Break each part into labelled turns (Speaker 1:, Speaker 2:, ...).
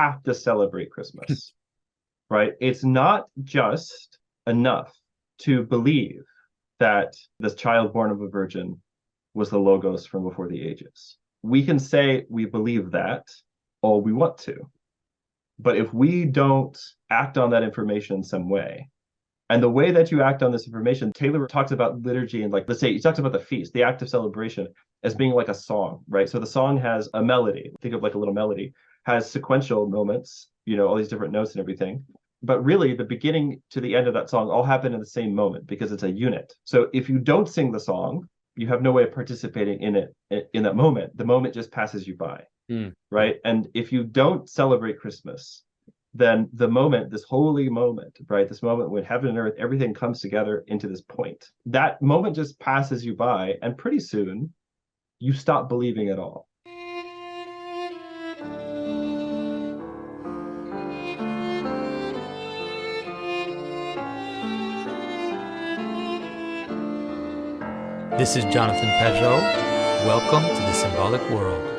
Speaker 1: have to celebrate Christmas, right? It's not just enough to believe that this child born of a virgin was the Logos from before the ages. We can say we believe that all we want to. But if we don't act on that information in some way, and the way that you act on this information, Taylor talks about liturgy and, like, let's say he talks about the feast, the act of celebration, as being like a song, right? So the song has a melody. Think of like a little melody, has sequential moments, all these different notes and everything. But really, the beginning to the end of that song all happen in the same moment because it's a unit. So if you don't sing the song, you have no way of participating in it in that moment. The moment just passes you by, right? And if you don't celebrate Christmas, then the moment, this holy moment, right? This moment when heaven and earth, everything comes together into this point. That moment just passes you by, and pretty soon you stop believing at all.
Speaker 2: This is Jonathan Pajot. Welcome to the Symbolic World.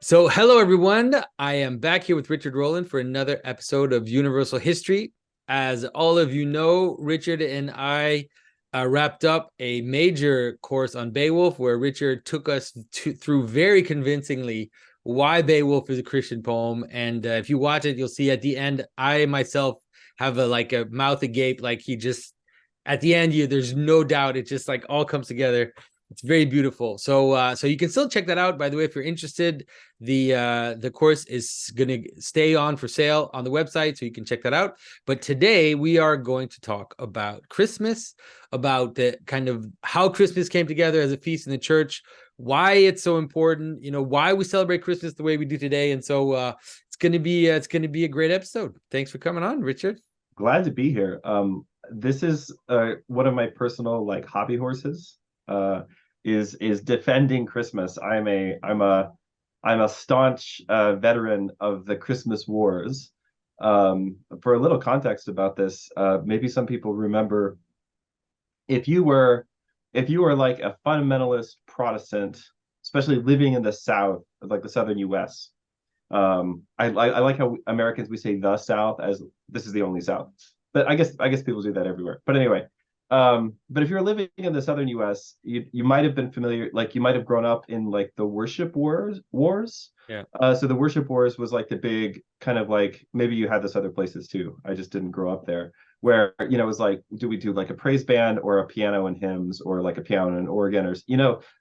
Speaker 2: So, hello everyone. I am back here with Richard Rohlin for another episode of Universal History. As all of you know, Richard and I wrapped up a major course on Beowulf, where Richard took us through very convincingly why Beowulf is a Christian poem. And if you watch it, you'll see at the end, I myself have a mouth agape. Like, he just, at the end, there's no doubt. It just like all comes together. It's very beautiful. So you can still check that out. By the way, if you're interested, the course is going to stay on for sale on the website, so you can check that out. But today we are going to talk about Christmas, about the kind of how Christmas came together as a feast in the church, why it's so important, why we celebrate Christmas the way we do today. And so it's going to be a great episode. Thanks for coming on, Richard.
Speaker 1: Glad to be here. This is one of my personal hobby horses. Is defending Christmas. I'm a staunch veteran of the Christmas wars. For a little context about this, maybe some people remember, if you were like a fundamentalist Protestant, especially living in the South, like the Southern U.S. I like how Americans, we say the South as this is the only South, but I guess people do that everywhere. But anyway. But if you're living in the Southern U.S., you might have been familiar, you might have grown up in the worship wars.
Speaker 2: Yeah.
Speaker 1: So the worship wars was the big kind of maybe you had this other places too. I just didn't grow up there, where it was do we do a praise band or a piano and hymns, or a piano and organ, or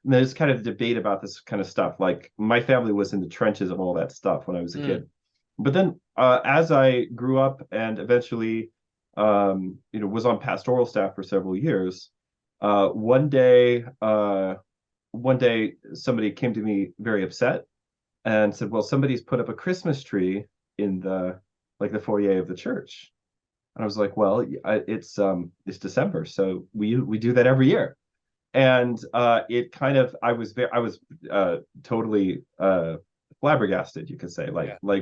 Speaker 1: there's kind of debate about this kind of stuff. My family was in the trenches of all that stuff when I was a kid. But then as I grew up and eventually was on pastoral staff for several years. One day somebody came to me very upset and said, "Well, somebody's put up a Christmas tree in the foyer of the church." And I was like, "Well, it's December, so we do that every year." And it kind of I was totally flabbergasted, you could say,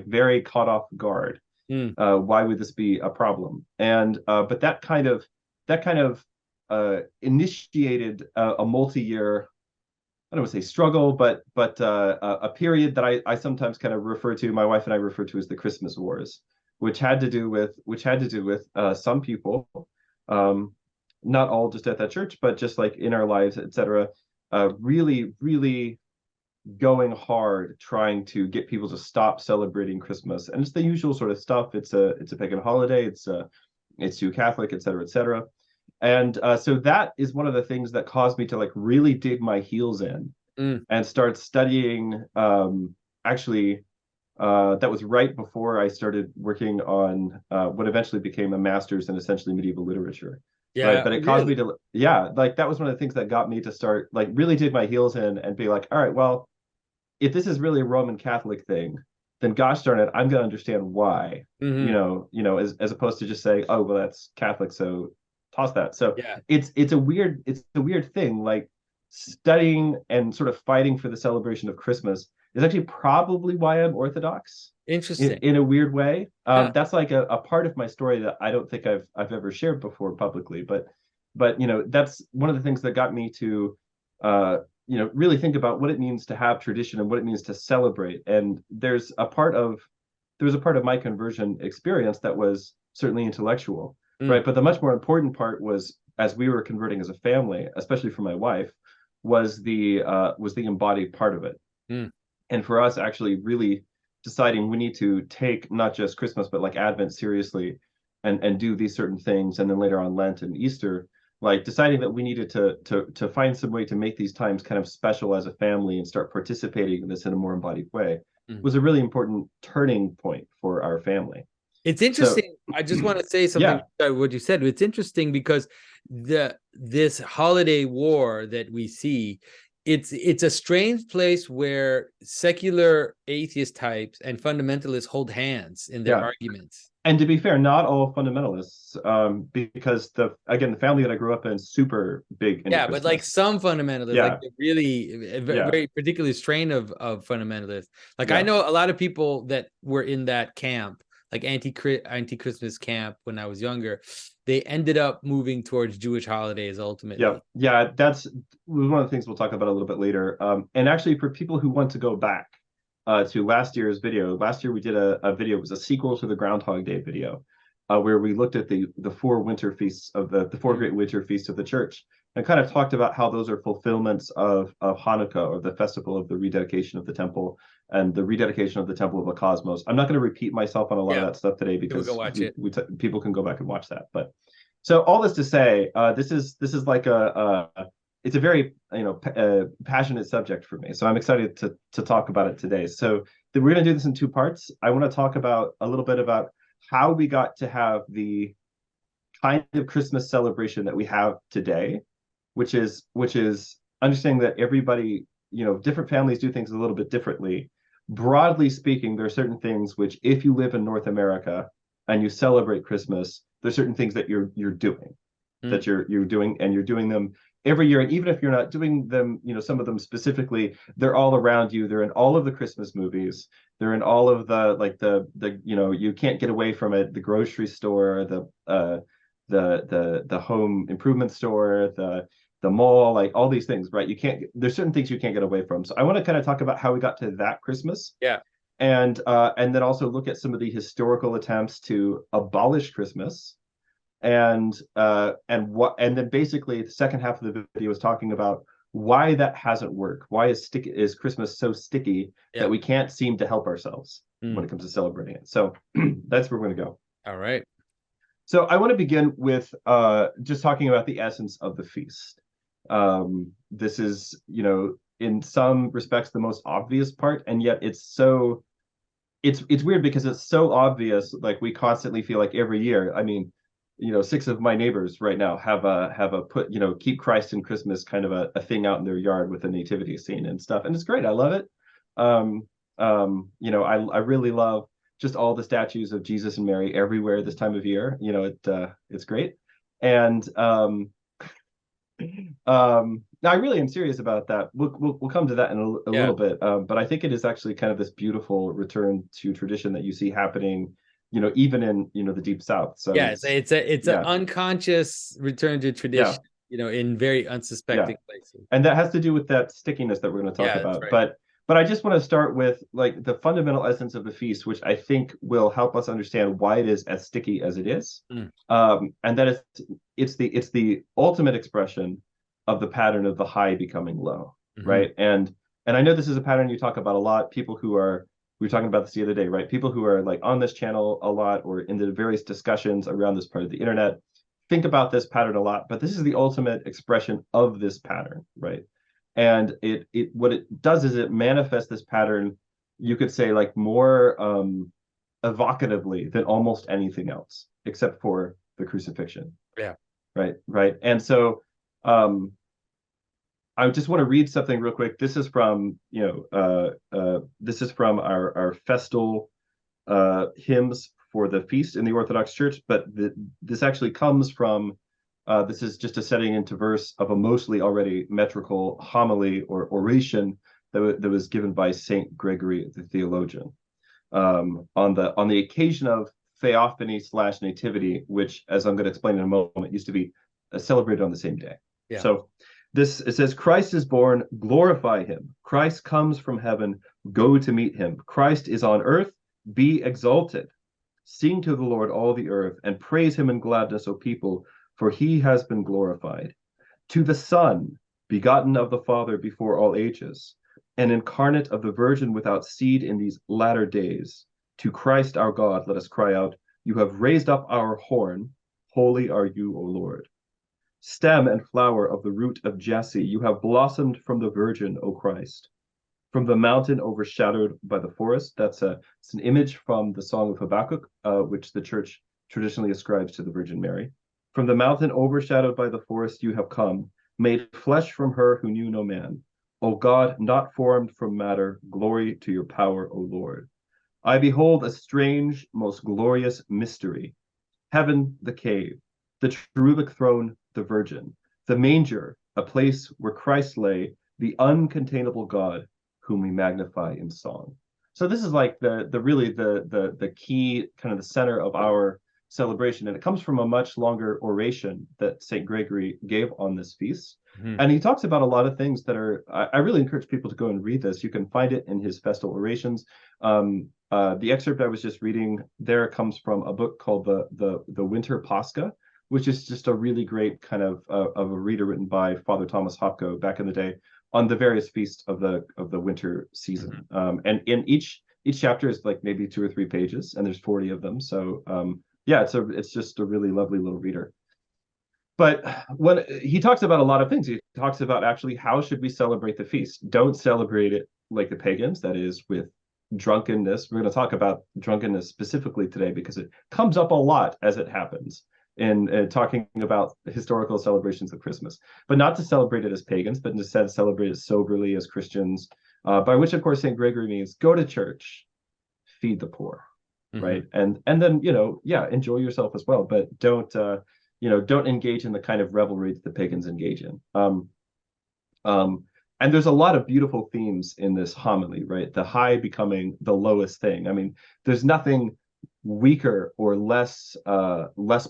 Speaker 1: very caught off guard. Why would this be a problem? And but that kind of initiated a multi-year, I don't want to say struggle, but a period that I sometimes kind of refer to, my wife and I refer to as the Christmas Wars, which had to do with some people, not all just at that church, but just in our lives, etc. Really, really going hard trying to get people to stop celebrating Christmas. And it's the usual sort of stuff. It's a pagan holiday, it's too Catholic, etc. And so that is one of the things that caused me to really dig my heels in and start studying. Actually, that was right before I started working on what eventually became a master's in essentially medieval literature.
Speaker 2: Yeah,
Speaker 1: right? But it caused me to, that was one of the things that got me to start really dig my heels in and be like, all right, well, if this is really a Roman Catholic thing, then gosh darn it, I'm going to understand why, as opposed to just saying, oh, well, that's Catholic, so toss that. So it's a weird thing. Studying and sort of fighting for the celebration of Christmas is actually probably why I'm Orthodox.
Speaker 2: Interesting.
Speaker 1: In a weird way. That's a part of my story that I don't think I've ever shared before publicly, but but that's one of the things that got me to really think about what it means to have tradition and what it means to celebrate. And there was a part of my conversion experience that was certainly intellectual, right? But the much more important part was, as we were converting as a family, especially for my wife, was the embodied part of it. And for us, actually really deciding we need to take not just Christmas, but like Advent seriously, and do these certain things, and then later on Lent and Easter, like deciding that we needed to find some way to make these times kind of special as a family and start participating in this in a more embodied way was a really important turning point for our family.
Speaker 2: It's interesting. I just want to say something about what you said. It's interesting because this holiday war that we see, it's a strange place where secular atheist types and fundamentalists hold hands in their arguments.
Speaker 1: And to be fair, not all fundamentalists, because the family that I grew up in is super big into Christmas.
Speaker 2: But like some fundamentalists, like really very particular strain of fundamentalists. Like I know a lot of people that were in that camp, like anti-Christmas camp when I was younger. They ended up moving towards Jewish holidays ultimately.
Speaker 1: Yeah, that's one of the things we'll talk about a little bit later. And actually, for people who want to go back to last year's video, last year we did a video. It was a sequel to the Groundhog Day video, where we looked at the four winter feasts of the four great winter feasts of the church, and kind of talked about how those are fulfillments of Hanukkah, or the festival of the rededication of the temple and the rededication of the temple of the cosmos. I'm not going to repeat myself on a lot of that stuff today, because people can go back and watch that. But so all this to say, this is like it's a very passionate subject for me. So I'm excited to talk about it today. So we're going to do this in two parts. I want to talk about a little bit about how we got to have the kind of Christmas celebration that we have today, which is understanding that everybody, different families do things a little bit differently. Broadly speaking, there are certain things which, if you live in North America and you celebrate Christmas, there's certain things that you're doing, that you're doing, and you're doing them every year. And even if you're not doing them, some of them specifically, they're all around you. They're in all of the Christmas movies. They're in all of the you can't get away from it. The grocery store, the home improvement store, the mall, like all these things, right? There's certain things you can't get away from. So I want to kind of talk about how we got to that Christmas. And then also look at some of the historical attempts to abolish Christmas, and then basically the second half of the video is talking about why that hasn't worked. Why is Christmas so sticky that we can't seem to help ourselves when it comes to celebrating it? So that's where we're going to go.
Speaker 2: All right.
Speaker 1: So I want to begin with just talking about the essence of the feast. This is, in some respects, the most obvious part, and yet it's weird because it's so obvious. Like, we constantly feel like every year, I mean, 6 of my neighbors right now have a put, keep Christ in Christmas kind of a thing out in their yard with a nativity scene and stuff, and it's great. I love it. I really love just all the statues of Jesus and Mary everywhere this time of year. It's great. And I really am serious about that. We'll come to that in a little bit. But I think it is actually kind of this beautiful return to tradition that you see happening, even in the Deep South. So
Speaker 2: it's an unconscious return to tradition, in very unsuspecting places.
Speaker 1: And that has to do with that stickiness that we're going to talk about. Right. But I just want to start with like the fundamental essence of the feast, which I think will help us understand why it is as sticky as it is. And that it's the ultimate expression of the pattern of the high becoming low, right? And I know this is a pattern you talk about a lot. People who are, we were talking about this the other day, right? People who are like on this channel a lot, or in the various discussions around this part of the internet, think about this pattern a lot. But this is the ultimate expression of this pattern, right? And it what it does is it manifests this pattern, you could say, like more evocatively than almost anything else, except for the crucifixion. Right. And so I just want to read something real quick. This is from our festal hymns for the feast in the Orthodox Church, but this actually comes from this is just a setting into verse of a mostly already metrical homily or oration that was given by Saint Gregory the theologian on the occasion of Theophany / Nativity, which, as I'm going to explain in a moment, used to be celebrated on the same day.
Speaker 2: Yeah.
Speaker 1: So it says, Christ is born, glorify him. Christ comes from heaven, go to meet him. Christ is on earth, be exalted. Sing to the Lord all the earth, and praise him in gladness, O people, for he has been glorified. To the Son, begotten of the Father before all ages, and incarnate of the Virgin without seed in these latter days, to Christ our God, let us cry out, you have raised up our horn, holy are you, O Lord. Stem and flower of the root of Jesse, you have blossomed from the Virgin, O Christ. From the mountain overshadowed by the forest, it's an image from the Song of Habakkuk, which the church traditionally ascribes to the Virgin Mary. From the mountain overshadowed by the forest you have come, made flesh from her who knew no man. O God, not formed from matter, glory to your power, O Lord. I behold a strange, most glorious mystery. Heaven, the cave, the cherubic throne, the Virgin, the manger, a place where Christ lay, the uncontainable God, whom we magnify in song. So this is like the key, kind of the center of our celebration, and it comes from a much longer oration that St. Gregory gave on this feast.
Speaker 2: Mhm.
Speaker 1: And he talks about a lot of things that are, I really encourage people to go and read this. You can find it in his festal orations. The excerpt I was just reading there comes from a book called the Winter Pascha, which is just a really great kind of a reader written by Father Thomas Hopko back in the day on the various feasts of the winter season. And in each chapter is like maybe 2 or 3 pages, and there's 40 of them. So yeah, it's just a really lovely little reader. But when he talks about a lot of things, he talks about actually how should we celebrate the feast. Don't celebrate it like the pagans, that is with drunkenness. We're going to talk about drunkenness specifically today because it comes up a lot as it happens in talking about historical celebrations of Christmas, but not to celebrate it as pagans, but instead celebrate it soberly as Christians, by which, of course, St. Gregory means go to church, feed the poor, right? And then, enjoy yourself as well, but don't engage in the kind of revelry that the pagans engage in. And there's a lot of beautiful themes in this homily, right? The high becoming the lowest thing. I mean, there's nothing weaker or less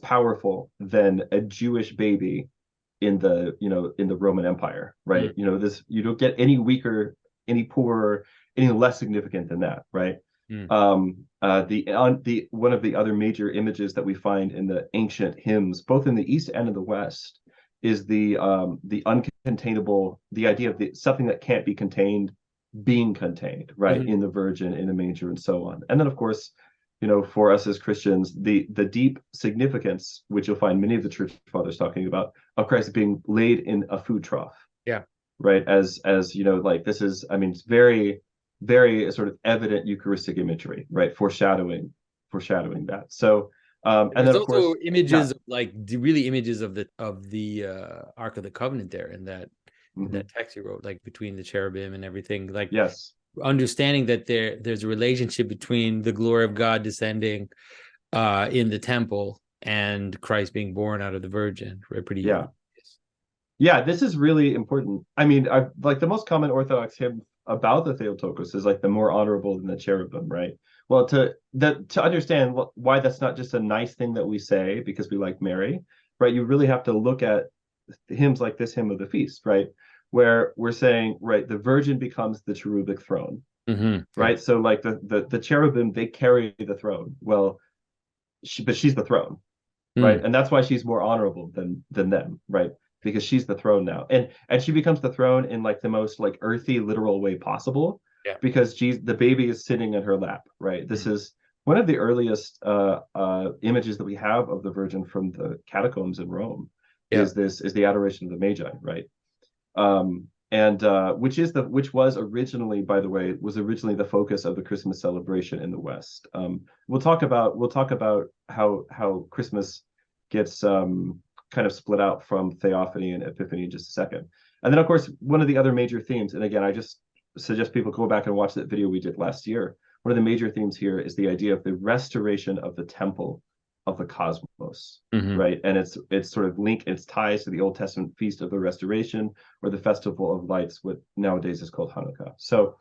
Speaker 1: powerful than a Jewish baby in the Roman Empire, right? You don't get any weaker, any poorer, any less significant than that, right? One of the other major images that we find in the ancient hymns, both in the East and in the West, is the uncontainable, the idea of something that can't be contained being contained, right? In the Virgin, in the manger, and so on. And then, of course, for us as Christians, the deep significance, which you'll find many of the church fathers talking about, of Christ being laid in a food trough. Yeah. Right. As like this is, I mean, it's very, very sort of evident Eucharistic imagery, right? Foreshadowing that. So, and
Speaker 2: there's
Speaker 1: then of
Speaker 2: also
Speaker 1: course
Speaker 2: images like really images of the Ark of the Covenant there in that text you wrote, like between the cherubim and everything. Like,
Speaker 1: yes,
Speaker 2: understanding that there's a relationship between the glory of God descending in the temple and Christ being born out of the Virgin. Pretty
Speaker 1: yeah, this is really important. I mean, like the most common Orthodox hymn about the Theotokos is like the more honorable than the cherubim, right? Well, to understand why that's not just a nice thing that we say because we like Mary, right? You really have to look at hymns like this hymn of the feast, right? Where we're saying, right, the Virgin becomes the cherubic throne, right? So like the cherubim, they carry the throne. Well, but she's the throne, right? And that's why she's more honorable than them, right? Because she's the throne now, and she becomes the throne in like the most like earthy, literal way possible. Yeah. Because the baby is sitting in her lap, right? This is one of the earliest images that we have of the Virgin from the catacombs in Rome. Is the adoration of the Magi, right? Which was originally, by the way, the focus of the Christmas celebration in the West. We'll talk about how Christmas gets kind of split out from Theophany and Epiphany in just a second. And then, of course, one of the other major themes, and again, I just suggest people go back and watch that video we did last year. One of the major themes here is the idea of the restoration of the temple of the cosmos, right? And it's sort of its ties to the Old Testament Feast of the Restoration, or the Festival of Lights, what nowadays is called Hanukkah. So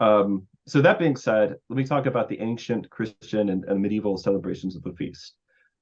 Speaker 1: that being said, let me talk about the ancient Christian and medieval celebrations of the feast.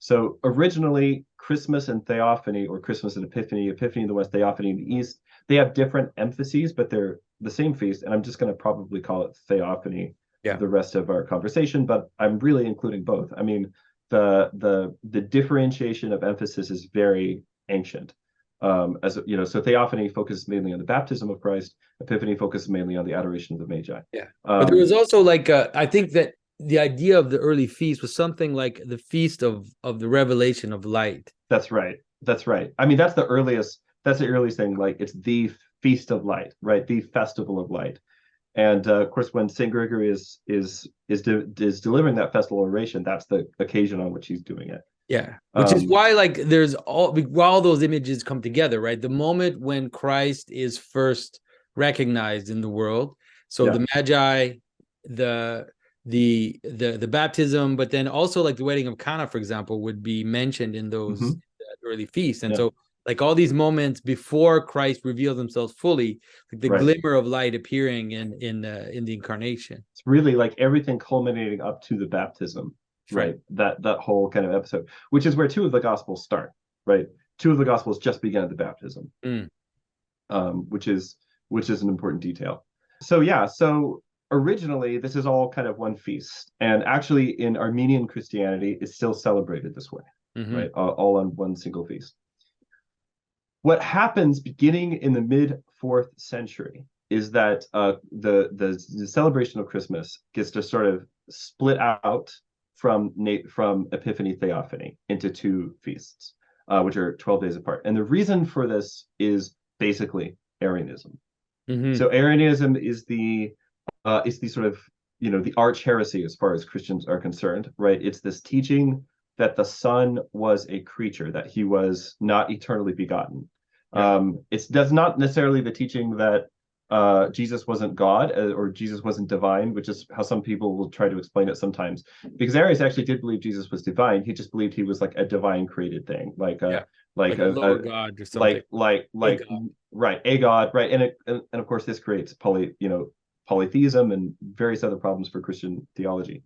Speaker 1: So originally, Christmas and Theophany, or Christmas and Epiphany, Epiphany in the West, Theophany in the East, they have different emphases, but they're the same feast. And I'm just going to probably call it Theophany
Speaker 2: Yeah.
Speaker 1: the rest of our conversation, but I'm really including both. I mean, the differentiation of emphasis is very ancient. As you know, so Theophany focuses mainly on the baptism of Christ. Epiphany focuses mainly on the adoration of the Magi.
Speaker 2: Yeah. But there was also like I think that the idea of the early feast was something like the feast of the revelation of light.
Speaker 1: That's right. That's right. I mean, that's the earliest. That's the earliest thing. Like it's the feast of light, right? The festival of light. And of course, when Saint Gregory is delivering that festival oration, that's the occasion on which he's doing it.
Speaker 2: Yeah, which is why like there's all those images come together, right? The moment when Christ is first recognized in the world. So the Magi, the baptism, but then also like the wedding of Cana, for example, would be mentioned in those early feasts. And so like all these moments before Christ reveals himself fully, like the glimmer of light appearing in the incarnation.
Speaker 1: It's really like everything culminating up to the baptism, right? That whole kind of episode, which is where two of the gospels start, right? Two of the gospels just begin at the baptism, which is an important detail. So so originally this is all kind of one feast, and actually in Armenian Christianity it's still celebrated this way, right? All on one single feast. What happens beginning in the mid-4th century is that the celebration of Christmas gets to sort of split out from Epiphany Theophany into two feasts, which are 12 days apart. And the reason for this is basically Arianism. So Arianism is the sort of, you know, the arch heresy as far as Christians are concerned, right? It's this teaching that the Son was a creature, that he was not eternally begotten. It does not necessarily the teaching that Jesus wasn't God or Jesus wasn't divine, which is how some people will try to explain it sometimes. Because Arius actually did believe Jesus was divine. He just believed he was like a divine created thing, like a
Speaker 2: lower god or something.
Speaker 1: Right, a god, right? And of course this creates polytheism and various other problems for Christian theology.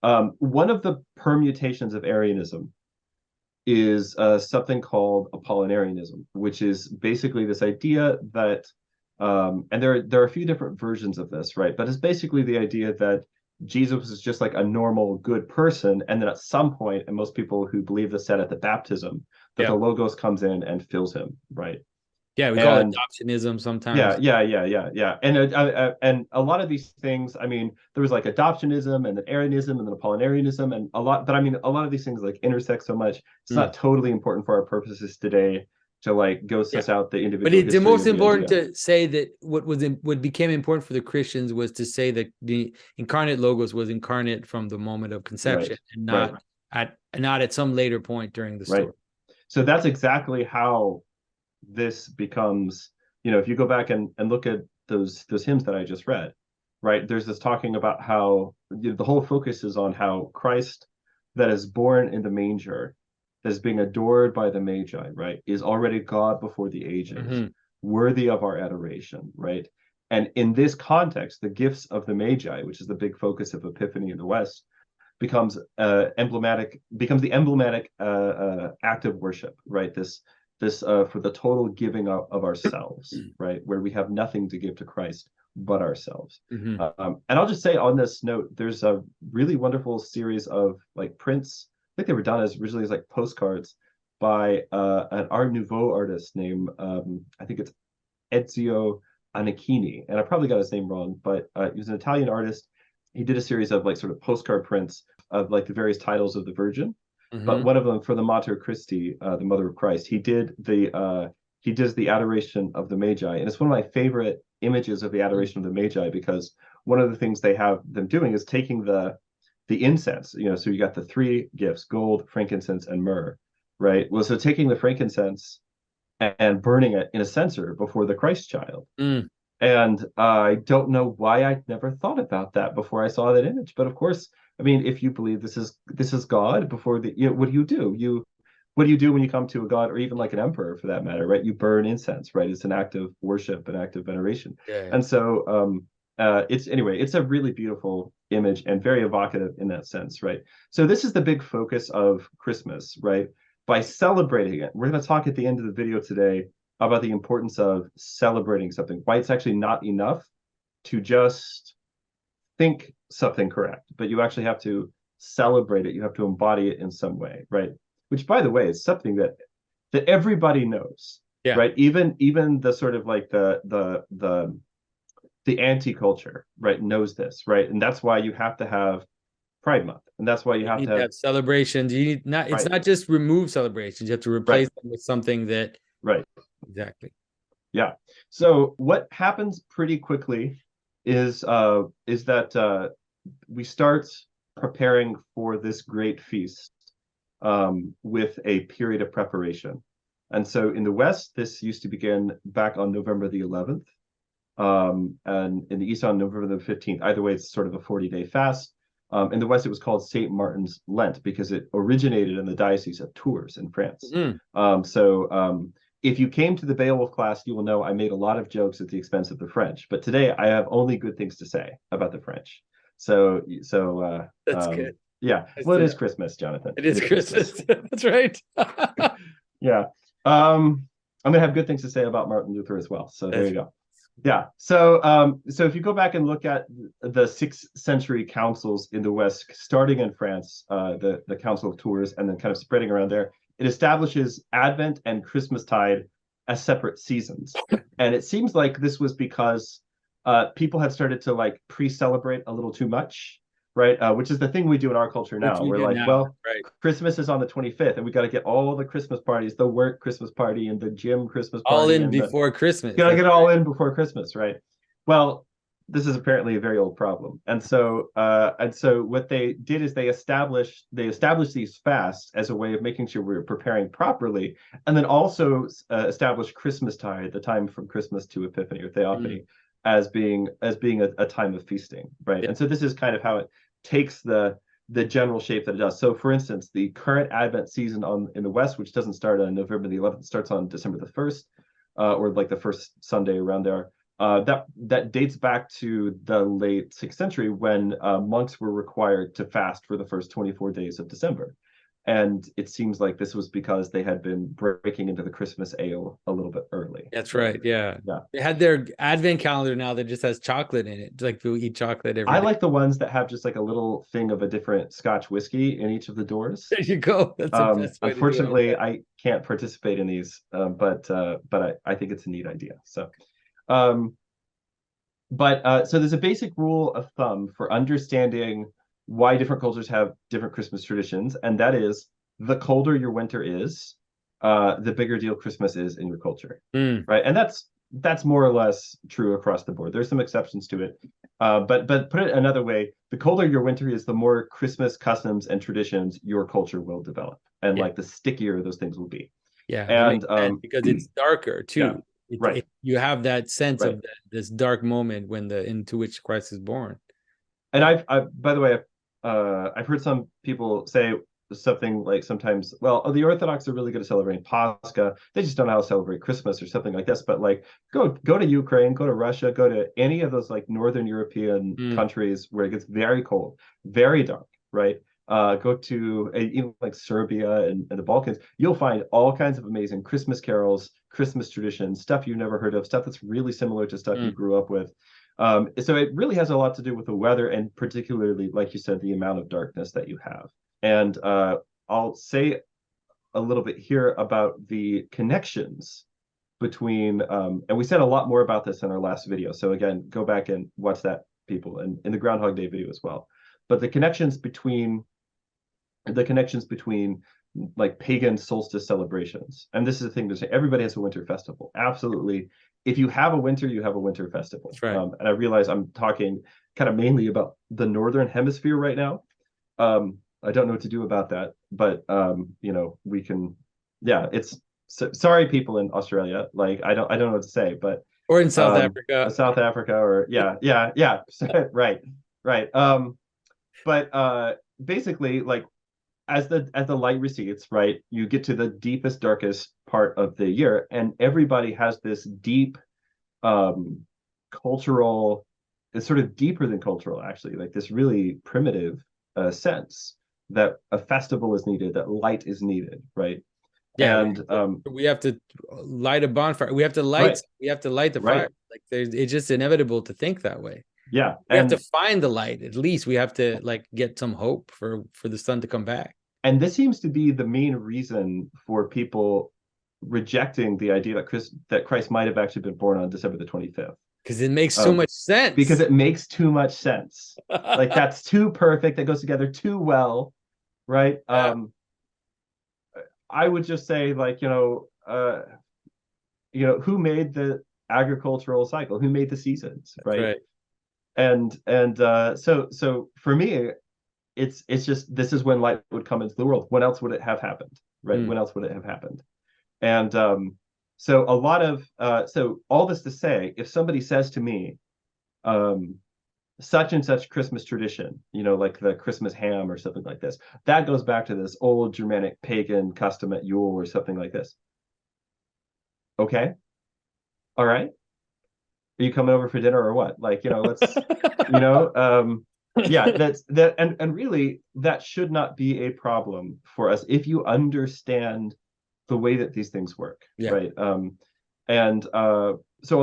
Speaker 1: One of the permutations of Arianism is something called Apollinarianism, which is basically this idea that, and there are a few different versions of this, right? But it's basically the idea that Jesus is just like a normal, good person, and then at some point, and most people who believe this said at the baptism, that the Logos comes in and fills him, right?
Speaker 2: Yeah, we call it adoptionism sometimes.
Speaker 1: Yeah. And a lot of these things, I mean, there was like adoptionism and then Arianism and then Apollinarianism and a lot of these things like intersect so much. It's not totally important for our purposes today to like go suss out the individual.
Speaker 2: But it's the most important to say that what became important for the Christians was to say that the incarnate Logos was incarnate from the moment of conception and not at some later point during the story.
Speaker 1: So that's exactly how this becomes, you know, if you go back and look at those hymns that I just read, right? There's this talking about how the whole focus is on how Christ that is born in the manger, that is being adored by the Magi, right, is already God before the ages, worthy of our adoration, right? And in this context, the gifts of the Magi, which is the big focus of Epiphany in the West, becomes the emblematic act of worship, right? This for the total giving up of ourselves, right, where we have nothing to give to Christ but ourselves. And I'll just say on this note, there's a really wonderful series of like prints. I think they were done as originally as like postcards by an Art Nouveau artist named I think it's Ezio Anachini, and I probably got his name wrong, but he was an Italian artist. He did a series of like sort of postcard prints of like the various titles of the Virgin. But one of them for the Mater Christi, the Mother of Christ, he does the adoration of the Magi, and it's one of my favorite images of the adoration of the Magi, because one of the things they have them doing is taking the incense, you know, so you got the three gifts: gold, frankincense, and myrrh, right? Well, so taking the frankincense and burning it in a censer before the Christ child. And I don't know why I'd never thought about that before I saw that image, but of course, I mean, if you believe this is God before the, you know, what do you do? What do you do when you come to a god, or even like an emperor for that matter, right? You burn incense, right? It's an act of worship, an act of veneration. And so it's a really beautiful image and very evocative in that sense, right? So this is the big focus of Christmas, right? By celebrating it, we're going to talk at the end of the video today about the importance of celebrating something, why it's actually not enough to just think something correct, but you actually have to celebrate it. You have to embody it in some way, right? Which, by the way, is something that everybody knows,
Speaker 2: Yeah.
Speaker 1: right? Even the sort of like the anti-culture, right, knows this, right? And that's why you have to have Pride Month, and that's why you have
Speaker 2: need
Speaker 1: to
Speaker 2: to have celebrations. You need not. It's
Speaker 1: right,
Speaker 2: not just remove celebrations. You have to replace
Speaker 1: right,
Speaker 2: them with something that
Speaker 1: right.
Speaker 2: exactly.
Speaker 1: Yeah. So what happens pretty quickly is that we start preparing for this great feast with a period of preparation. And so in the West, this used to begin back on November the 11th, and in the East on November the 15th. Either way, it's sort of a 40-day fast. In the West, it was called St. Martin's Lent because it originated in the Diocese of Tours in France. If you came to the Beowulf class, you will know I made a lot of jokes at the expense of the French. But today, I have only good things to say about the French.
Speaker 2: That's good.
Speaker 1: Yeah. Well, it is Christmas, Jonathan.
Speaker 2: It is Christmas. That's right.
Speaker 1: Yeah. I'm gonna have good things to say about Martin Luther as well. So there you go. Yeah. So if you go back and look at the 6th century councils in the West, starting in France, the Council of Tours, and then kind of spreading around there, it establishes Advent and Christmastide as separate seasons. And it seems like this was because people had started to like pre-celebrate a little too much, right? Which is the thing we do in our culture now. We're like, well, right. Christmas is on the 25th, and we got to get all the Christmas parties, the work Christmas party and the gym Christmas party.
Speaker 2: All in before Christmas.
Speaker 1: Got to get it all in before Christmas, right? Well, this is apparently a very old problem. And so what they did is they established these fasts as a way of making sure we were preparing properly, and then also established Christmastide, the time from Christmas to Epiphany or Theophany, as being a time of feasting, right? And so this is kind of how it takes the general shape that it does. So for instance, the current Advent season in the West, which doesn't start on November the 11th, starts on December the 1st, or like the first Sunday around there. That dates back to the late 6th century when monks were required to fast for the first 24 days of December. And it seems like this was because they had been breaking into the Christmas ale a little bit early.
Speaker 2: That's right. Yeah. They had their Advent calendar now that just has chocolate in it. Like people eat chocolate every day.
Speaker 1: I like the ones that have just like a little thing of a different Scotch whiskey in each of the doors.
Speaker 2: There you go. That's the best way
Speaker 1: unfortunately,
Speaker 2: to do it.
Speaker 1: I can't participate in these, but I think it's a neat idea. So, so there's a basic rule of thumb for understanding why different cultures have different Christmas traditions, and that is the colder your winter is, the bigger deal Christmas is in your culture, right? And that's more or less true across the board. There's some exceptions to it, but put it another way, the colder your winter is, the more Christmas customs and traditions your culture will develop, and like the stickier those things will be.
Speaker 2: Yeah,
Speaker 1: and
Speaker 2: because it's darker too.
Speaker 1: Right.
Speaker 2: You have that sense of this dark moment into which Christ is born.
Speaker 1: And I've by the way, I've heard some people say something like sometimes, well, the Orthodox are really good at celebrating Pascha. They just don't know how to celebrate Christmas or something like this. But like, go to Ukraine, go to Russia, go to any of those like Northern European countries where it gets very cold, very dark, right? Go to even like Serbia and the Balkans. You'll find all kinds of amazing Christmas carols, Christmas traditions, stuff you've never heard of, stuff that's really similar to stuff you grew up with. So it really has a lot to do with the weather, and particularly, like you said, the amount of darkness that you have. And I'll say a little bit here about the connections between, and we said a lot more about this in our last video. So again, go back and watch that, people, and in the Groundhog Day video as well. But the connections between like pagan solstice celebrations, and this is the thing to say, everybody has a winter festival. Absolutely. If you have a winter, you have a winter festival.
Speaker 2: That's right.
Speaker 1: And I realize I'm talking kind of mainly about the Northern Hemisphere right now. I don't know what to do about that, but we can, it's sorry, people in Australia, like I don't know what to say, but
Speaker 2: or in South Africa,
Speaker 1: or right. But basically, like as the light recedes, right, you get to the deepest, darkest part of the year, and everybody has this deep cultural it's sort of deeper than cultural, actually, like this really primitive sense that a festival is needed, that light is needed, right?
Speaker 2: Yeah,
Speaker 1: And
Speaker 2: we have to light a bonfire. We have to light.
Speaker 1: right,
Speaker 2: We have to light the
Speaker 1: right,
Speaker 2: fire. Like it's just inevitable to think that way.
Speaker 1: yeah,
Speaker 2: We have to find the light. At least we have to like get some hope for the sun to come back.
Speaker 1: and this seems to be the main reason for people rejecting the idea that Christ might have actually been born on December the 25th.
Speaker 2: Because it makes so much sense.
Speaker 1: Because it makes too much sense. Like that's too perfect. That goes together too well, right?
Speaker 2: Yeah.
Speaker 1: I would just say, like, who made the agricultural cycle? Who made the seasons, right? So for me, it's just this is when light would come into the world. When else would it have happened, right? When else would it have happened? And so a lot of so all this to say, if somebody says to me, such and such Christmas tradition, like the Christmas ham or something like this, that goes back to this old Germanic pagan custom at Yule or something like this. Okay, all right. Are you coming over for dinner or what? Like, let's, yeah, that's that, and really that should not be a problem for us if you understand the way that these things work, right? So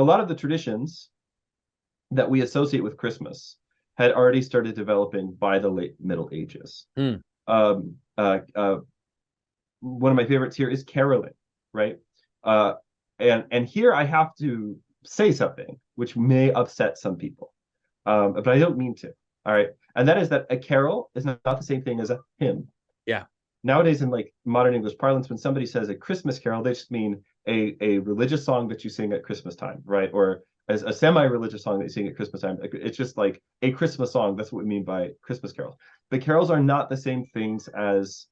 Speaker 1: a lot of the traditions that we associate with Christmas had already started developing by the late Middle Ages. One of my favorites here is caroling, right? And here I have to say something which may upset some people, but I don't mean to. All right, and that is that a carol is not the same thing as a hymn.
Speaker 2: Yeah.
Speaker 1: Nowadays, in like modern English parlance, when somebody says a Christmas carol, they just mean a religious song that you sing at Christmas time, right? Or as a semi-religious song that you sing at Christmas time. It's just like a Christmas song. That's what we mean by Christmas carols. But carols are not the same things as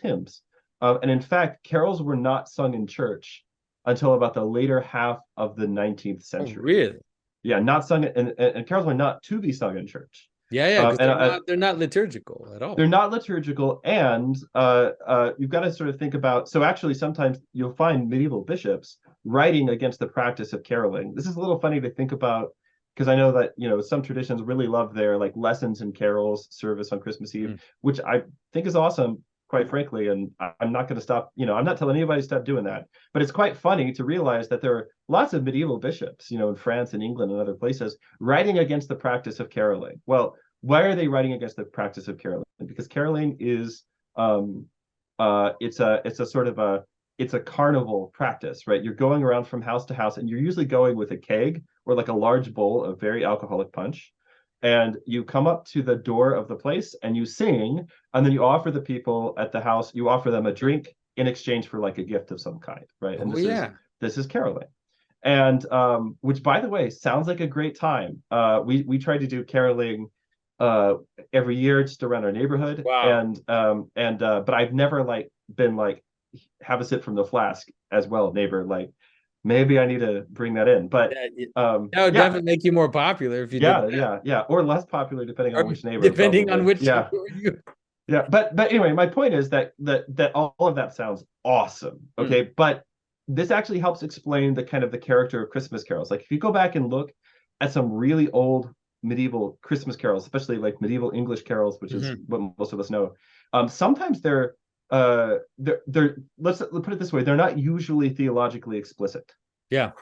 Speaker 1: hymns. And in fact, carols were not sung in church until about the later half of the 19th century.
Speaker 2: Oh, really?
Speaker 1: Yeah, not sung, and carols were not to be sung in church.
Speaker 2: Yeah, because they're not liturgical at all.
Speaker 1: They're not liturgical, and you've got to sort of think about. So actually, sometimes you'll find medieval bishops writing against the practice of caroling. This is a little funny to think about because I know that some traditions really love their like lessons and carols service on Christmas Eve, which I think is awesome, quite frankly. And I'm not going to stop. I'm not telling anybody to stop doing that. But it's quite funny to realize that there are lots of medieval bishops, in France and England and other places, writing against the practice of caroling. Well, why are they writing against the practice of caroling? Because caroling is it's a sort of it's a carnival practice, right? You're going around from house to house, and you're usually going with a keg or like a large bowl of very alcoholic punch. And you come up to the door of the place and you sing, and then you offer the people at the house, you offer them a drink in exchange for like a gift of some kind, right? And this is caroling. And which, by the way, sounds like a great time. We tried to do caroling every year just around our neighborhood.
Speaker 2: Wow.
Speaker 1: But I've never like been like have a sip from the flask as well, neighbor. Like maybe I need to bring that in. But
Speaker 2: that would definitely make you more popular if you did that.
Speaker 1: Yeah, or less popular depending on which neighbor.
Speaker 2: Depending on which
Speaker 1: neighbor you. Yeah, but anyway, my point is that all of that sounds awesome. Okay, but this actually helps explain the kind of the character of Christmas carols. Like if you go back and look at some really old medieval Christmas carols, especially like medieval English carols, which is what most of us know. Sometimes they're let's put it this way, they're not usually theologically explicit.
Speaker 2: Yeah.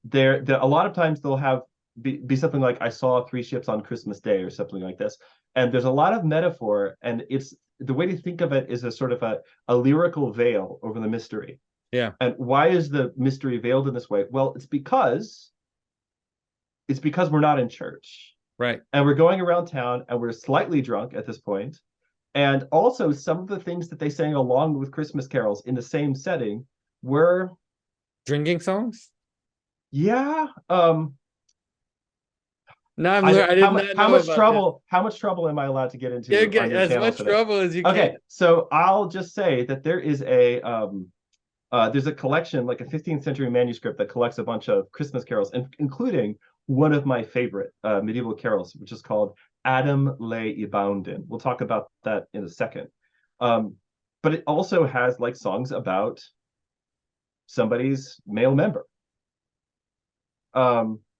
Speaker 1: They're a lot of times they'll have be something like I saw 3 ships on Christmas Day or something like this. And there's a lot of metaphor, and it's the way to think of it is a sort of a lyrical veil over the mystery.
Speaker 2: Yeah.
Speaker 1: And why is the mystery veiled in this way? Well, it's because we're not in church.
Speaker 2: Right.
Speaker 1: And we're going around town and we're slightly drunk at this point. And also some of the things that they sang along with Christmas carols in the same setting were
Speaker 2: drinking songs.
Speaker 1: Yeah.
Speaker 2: No, I did not know
Speaker 1: how much trouble am I allowed to get into?
Speaker 2: As much trouble as you can.
Speaker 1: Okay, so I'll just say that there is there's a collection, like a 15th century manuscript that collects a bunch of Christmas carols, including one of my favorite medieval carols, which is called Adam lay y bounden. We'll talk about that in a second. But it also has like songs about somebody's male member.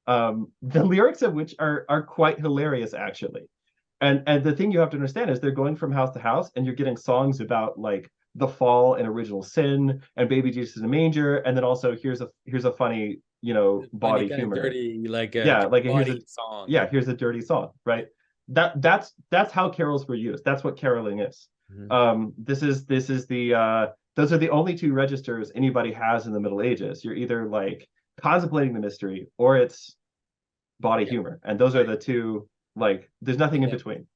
Speaker 1: the lyrics of which are quite hilarious, actually. And the thing you have to understand is they're going from house to house, and you're getting songs about like the fall and original sin and baby Jesus in a manger, and then also here's a funny,
Speaker 2: Funny
Speaker 1: baudy
Speaker 2: kind of
Speaker 1: humor.
Speaker 2: dirty, like a
Speaker 1: Yeah, like here's a
Speaker 2: body song.
Speaker 1: yeah, here's a dirty song, right? That's how carols were used. That's what caroling is.
Speaker 2: Mhm.
Speaker 1: This is the those are the only two registers anybody has in the Middle Ages. You're either like contemplating the mystery or it's body
Speaker 2: Yeah,
Speaker 1: humor, and those are
Speaker 2: right.
Speaker 1: the two. Like, there's nothing in
Speaker 2: Yeah.
Speaker 1: between.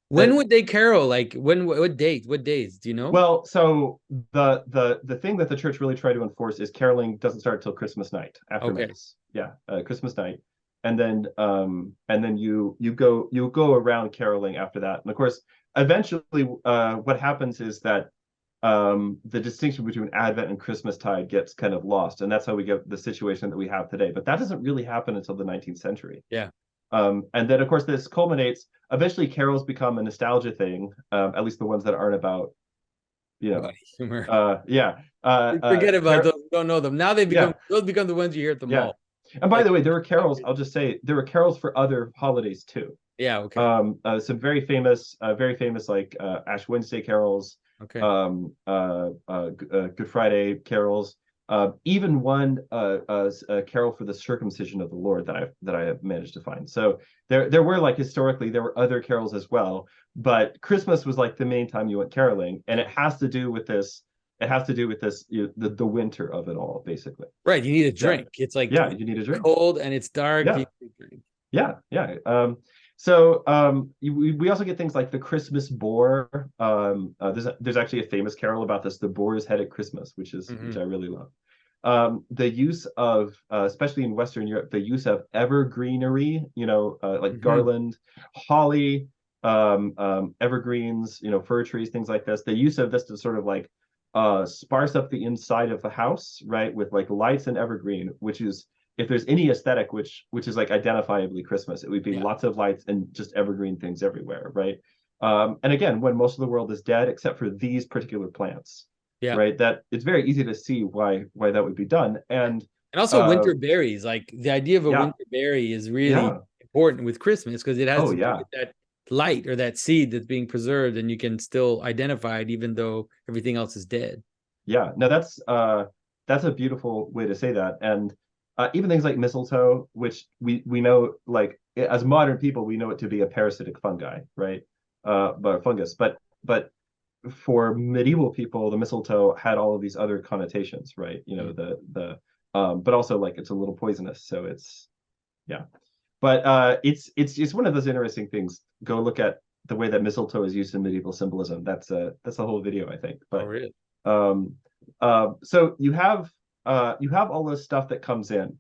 Speaker 2: When
Speaker 1: That
Speaker 2: would they carol? Like when? What date? What days? Do you know?
Speaker 1: Well, so the thing that the church really tried to enforce is caroling doesn't start till Christmas night after
Speaker 2: Okay.
Speaker 1: Mass. Yeah, Christmas night, and then you go around caroling after that. And of course, eventually, what happens is that the distinction between Advent and Christmastide gets kind of lost, and that's how we get the situation that we have today. But that doesn't really happen until the 19th century.
Speaker 2: Yeah.
Speaker 1: And then, of course, this culminates. Eventually, carols become a nostalgia thing, at least the ones that aren't about, you know,
Speaker 2: Body humor.
Speaker 1: yeah,
Speaker 2: Forget about those who don't know them. Now they
Speaker 1: yeah,
Speaker 2: become those become the ones you hear at the
Speaker 1: yeah.
Speaker 2: mall.
Speaker 1: And by
Speaker 2: Like,
Speaker 1: the way, there were carols. I'll just say there were carols for other holidays too.
Speaker 2: yeah, okay.
Speaker 1: Some very famous like Ash Wednesday carols,
Speaker 2: Okay.
Speaker 1: Good Friday carols, even one a carol for the circumcision of the Lord that I have managed to find. So there were like historically there were other carols as well, but Christmas was like the main time you went caroling, and it has to do with this. It has to do with this the winter of it all, basically.
Speaker 2: Right. You need a
Speaker 1: Yeah,
Speaker 2: drink. It's like
Speaker 1: yeah, you need a drink.
Speaker 2: cold and it's dark.
Speaker 1: Yeah,
Speaker 2: You need a drink.
Speaker 1: yeah, yeah. We also get things like the Christmas boar. There's actually a famous carol about this, the boar's head at Christmas, which I really love. The use of, especially in Western Europe, the use of evergreenery, like garland, holly, evergreens, fir trees, things like this. The use of this to sort of like sparse up the inside of the house, right, with like lights and evergreen, which is if there's any aesthetic which is like identifiably Christmas, it would be
Speaker 2: Yeah.
Speaker 1: lots of lights and just evergreen things everywhere, right? And again, when most of the world is dead except for these particular plants,
Speaker 2: Yeah.
Speaker 1: right? That it's very easy to see why that would be done. And
Speaker 2: And also winter berries. Like the idea of a
Speaker 1: yeah,
Speaker 2: winter berry is really
Speaker 1: yeah,
Speaker 2: important with Christmas because it has
Speaker 1: oh
Speaker 2: to do
Speaker 1: yeah,
Speaker 2: with that light or that seed that's being preserved, and you can still identify it even though everything else is dead.
Speaker 1: yeah. No, that's a beautiful way to say that. And even things like mistletoe, which we know, like as modern people, we know it to be a parasitic fungi, right? But fungus. But for medieval people, the mistletoe had all of these other connotations, right? But also like it's a little poisonous, so it's yeah. But it's one of those interesting things. Go look at the way that mistletoe is used in medieval symbolism. That's a whole video, I think.
Speaker 2: Oh,
Speaker 1: But
Speaker 2: really?
Speaker 1: um, so you have all this stuff that comes in.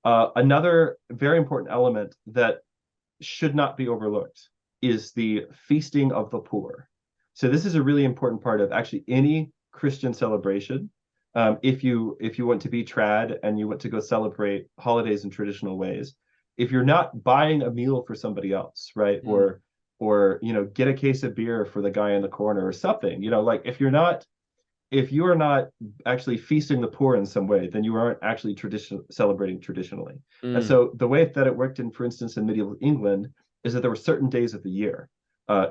Speaker 1: Another very important element that should not be overlooked is the feasting of the poor. So this is a really important part of actually any Christian celebration. If you want to be trad and you want to go celebrate holidays in traditional ways, if you're not buying a meal for somebody else, right, or get a case of beer for the guy in the corner or something, like if you are not actually feasting the poor in some way, then you aren't actually celebrating traditionally. And so the way that it worked for instance, in medieval England, is that there were certain days of the year,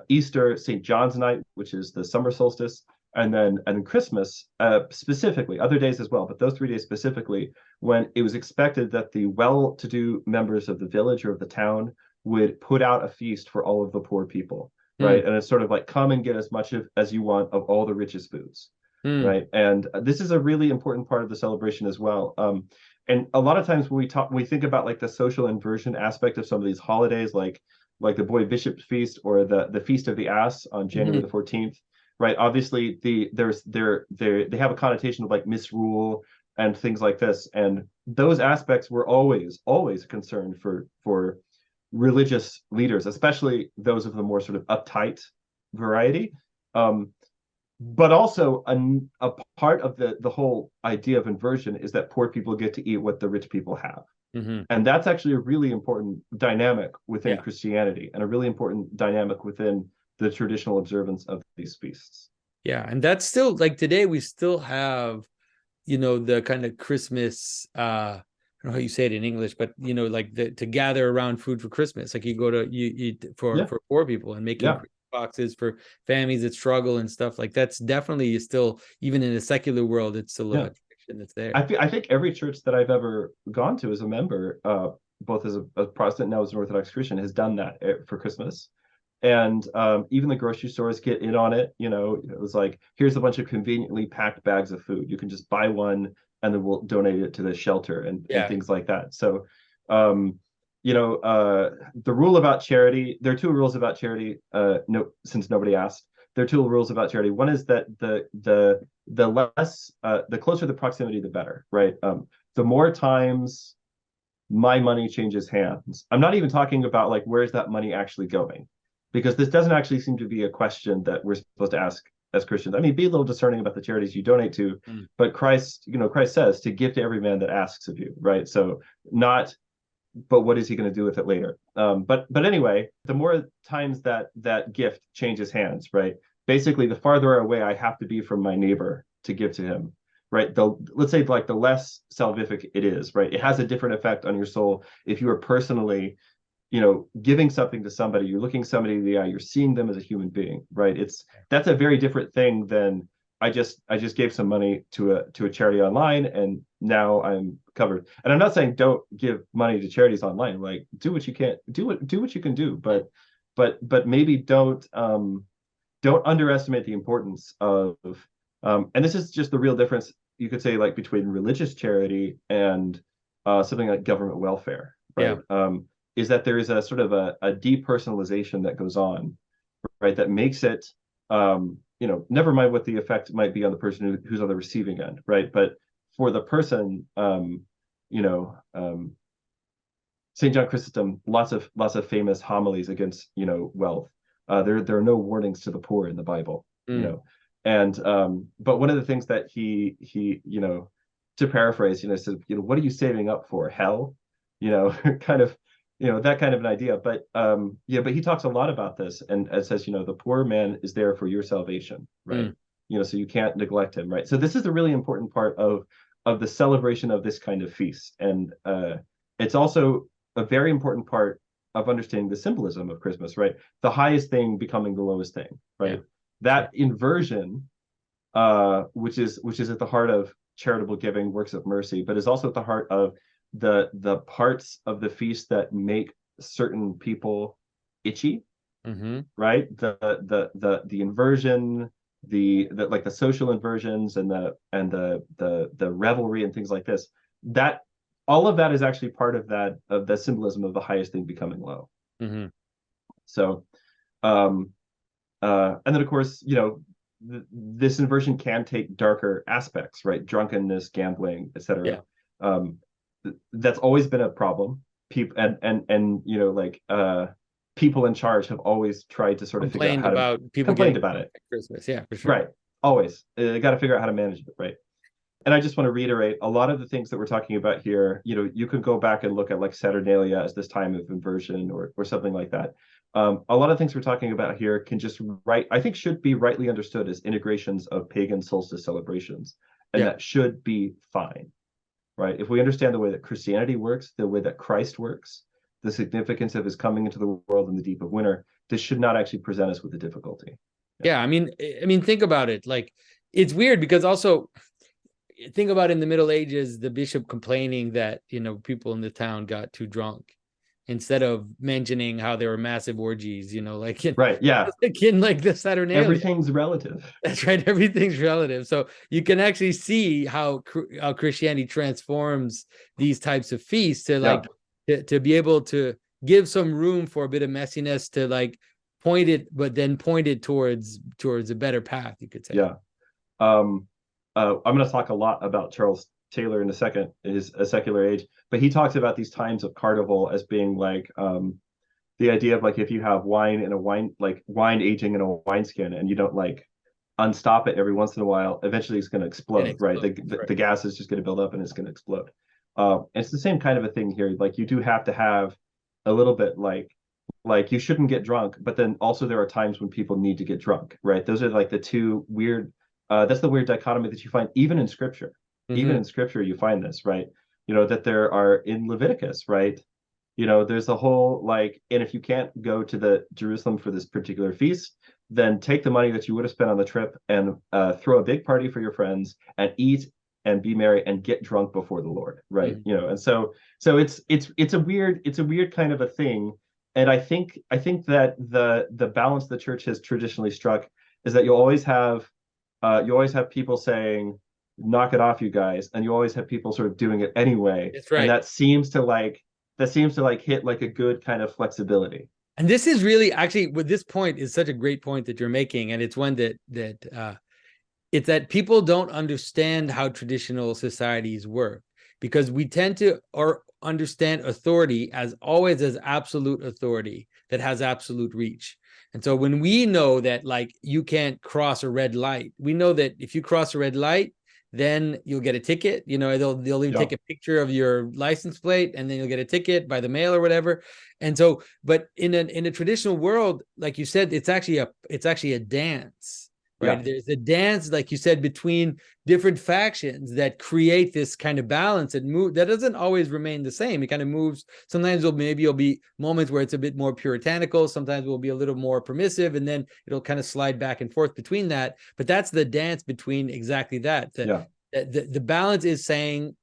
Speaker 1: Easter, St. John's Night, which is the summer solstice, and then Christmas, specifically, other days as well, but those 3 days specifically, when it was expected that the well-to-do members of the village or of the town would put out a feast for all of the poor people, right? And it's sort of like come and get as much as you want of all the richest foods. Right. And this is a really important part of the celebration as well. And a lot of times when we think about like the social inversion aspect of some of these holidays, like the Boy Bishop's feast or the Feast of the Ass on January the 14th, right? Obviously, they have a connotation of like misrule and things like this, and those aspects were always a concern for religious leaders, especially those of the more sort of uptight variety. But also a part of the whole idea of inversion is that poor people get to eat what the rich people have. And that's actually a really important dynamic within Christianity, and a really important dynamic within the traditional observance of these feasts.
Speaker 2: Yeah, and that's still like today we still have, the kind of Christmas don't know how you say it in English, but like to gather around food for Christmas. Like you go to you for poor people and making boxes for families that struggle and stuff. Like that's definitely still, even in a secular world, it's still a tradition that's there.
Speaker 1: I think every church that I've ever gone to as a member, both as a Protestant and now as an Orthodox Christian, has done that for Christmas. And even the grocery stores get in on it. It was like, here's a bunch of conveniently packed bags of food. You can just buy one and then we'll donate it to the shelter and things like that. So, the rule about charity, there are two rules about charity. Since nobody asked, there are two rules about charity. One is that the less, the closer the proximity, the better, right? The more times my money changes hands, I'm not even talking about like, where's that money actually going? Because this doesn't actually seem to be a question that we're supposed to ask as Christians. I mean, be a little discerning about the charities you donate to, but Christ says to give to every man that asks of you, right? So but what is he going to do with it later? But anyway, the more times that gift changes hands, right? Basically, the farther away I have to be from my neighbor to give to him, right? Let's say like the less salvific it is, right? It has a different effect on your soul if you are personally giving something to somebody, you're looking somebody in the eye, you're seeing them as a human being, right? That's a very different thing than I just gave some money to a charity online and now I'm covered. And I'm not saying don't give money to charities online. Like do what you can do, but maybe don't underestimate the importance of and this is just the real difference, you could say, like between religious charity and something like government welfare, right? Is that there is a sort of a depersonalization that goes on, right? That makes it, never mind what the effect might be on the person who's on the receiving end, right? But for the person, St. John Chrysostom, lots of famous homilies against, wealth. There are no warnings to the poor in the Bible, and but one of the things that he to paraphrase, said, what are you saving up for? Hell, kind of. That kind of an idea. But but he talks a lot about this and says, the poor man is there for your salvation, right? So you can't neglect him, right? So this is a really important part of the celebration of this kind of feast. And it's also a very important part of understanding the symbolism of Christmas, right? The highest thing becoming the lowest thing, right? That inversion, which is at the heart of charitable giving, works of mercy, but is also at the heart of the parts of the feast that make certain people itchy, right? The inversion, the like the social inversions and the revelry and things like this. That all of that is actually part of the symbolism of the highest thing becoming low. So, and then of course, this inversion can take darker aspects, right? Drunkenness, gambling, etc. That's always been a problem. People and people in charge have always tried to sort of figure out how to complain about it.
Speaker 2: Christmas, for sure.
Speaker 1: Right. Always. Got to figure out how to manage it, right? And I just want to reiterate a lot of the things that we're talking about here. You could go back and look at like Saturnalia as this time of inversion or something like that. A lot of things we're talking about here can just I think should be rightly understood as integrations of pagan solstice celebrations, and that should be fine. Right? If we understand the way that Christianity works, the way that Christ works, the significance of his coming into the world in the deep of winter, this should not actually present us with a difficulty.
Speaker 2: I mean, think about it. Like, it's weird because also think about in the Middle Ages, the bishop complaining that, people in the town got too drunk, instead of mentioning how there were massive orgies, like in,
Speaker 1: like
Speaker 2: the Saturnalia.
Speaker 1: Everything's relative.
Speaker 2: That's right. Everything's relative. So you can actually see how Christianity transforms these types of feasts to be able to give some room for a bit of messiness to like point it towards a better path, you could say.
Speaker 1: I'm going to talk a lot about Charles Taylor in a second, is A Secular Age, but he talks about these times of carnival as being like the idea of like, if you have wine aging in a wineskin and you don't like unstop it every once in a while, eventually it's going to explode, right? The gas is just going to build up and it's going to explode. It's the same kind of a thing here. Like you do have to have a little bit like you shouldn't get drunk, but then also there are times when people need to get drunk, right? Those are like the two weird, that's the weird dichotomy that you find even in scripture. Even in scripture, you find this, right? that there are in Leviticus, right? There's a whole like, and if you can't go to the Jerusalem for this particular feast, then take the money that you would have spent on the trip and throw a big party for your friends and eat and be merry and get drunk before the Lord, right? And so it's a weird kind of a thing. And I think that the balance the church has traditionally struck is that you always have people saying, knock it off, you guys, and you always have people sort of doing it anyway.
Speaker 2: That's right.
Speaker 1: And that seems to hit like a good kind of flexibility.
Speaker 2: And this is really actually, with this point is such a great point that you're making, and it's one that it's that people don't understand how traditional societies work, because we tend to or understand authority as always as absolute authority that has absolute reach. And so when we know that like you can't cross a red light, we know that if you cross a red light, then you'll get a ticket. They'll even take a picture of your license plate, and then you'll get a ticket by the mail or whatever. And so, but in a traditional world, like you said, it's actually a dance. Right. Yeah. There's a dance, like you said, between different factions that create this kind of balance and move that doesn't always remain the same. It kind of moves. Sometimes it'll be moments where it's a bit more puritanical. Sometimes we'll be a little more permissive, and then it'll kind of slide back and forth between that. But that's the dance between exactly that. The balance is saying,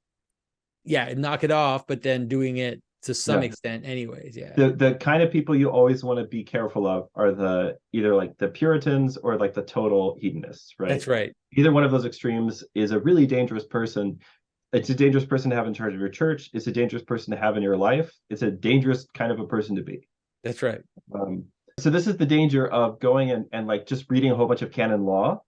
Speaker 2: yeah, knock it off, but then doing it to some extent anyways.
Speaker 1: The kind of people you always want to be careful of are either like the Puritans or like the total hedonists, right?
Speaker 2: That's right.
Speaker 1: Either one of those extremes is a really dangerous person. It's a dangerous person to have in charge of your church. It's a dangerous person to have in your life. It's a dangerous kind of a person to be.
Speaker 2: That's right.
Speaker 1: So this is the danger of going and like just reading a whole bunch of canon law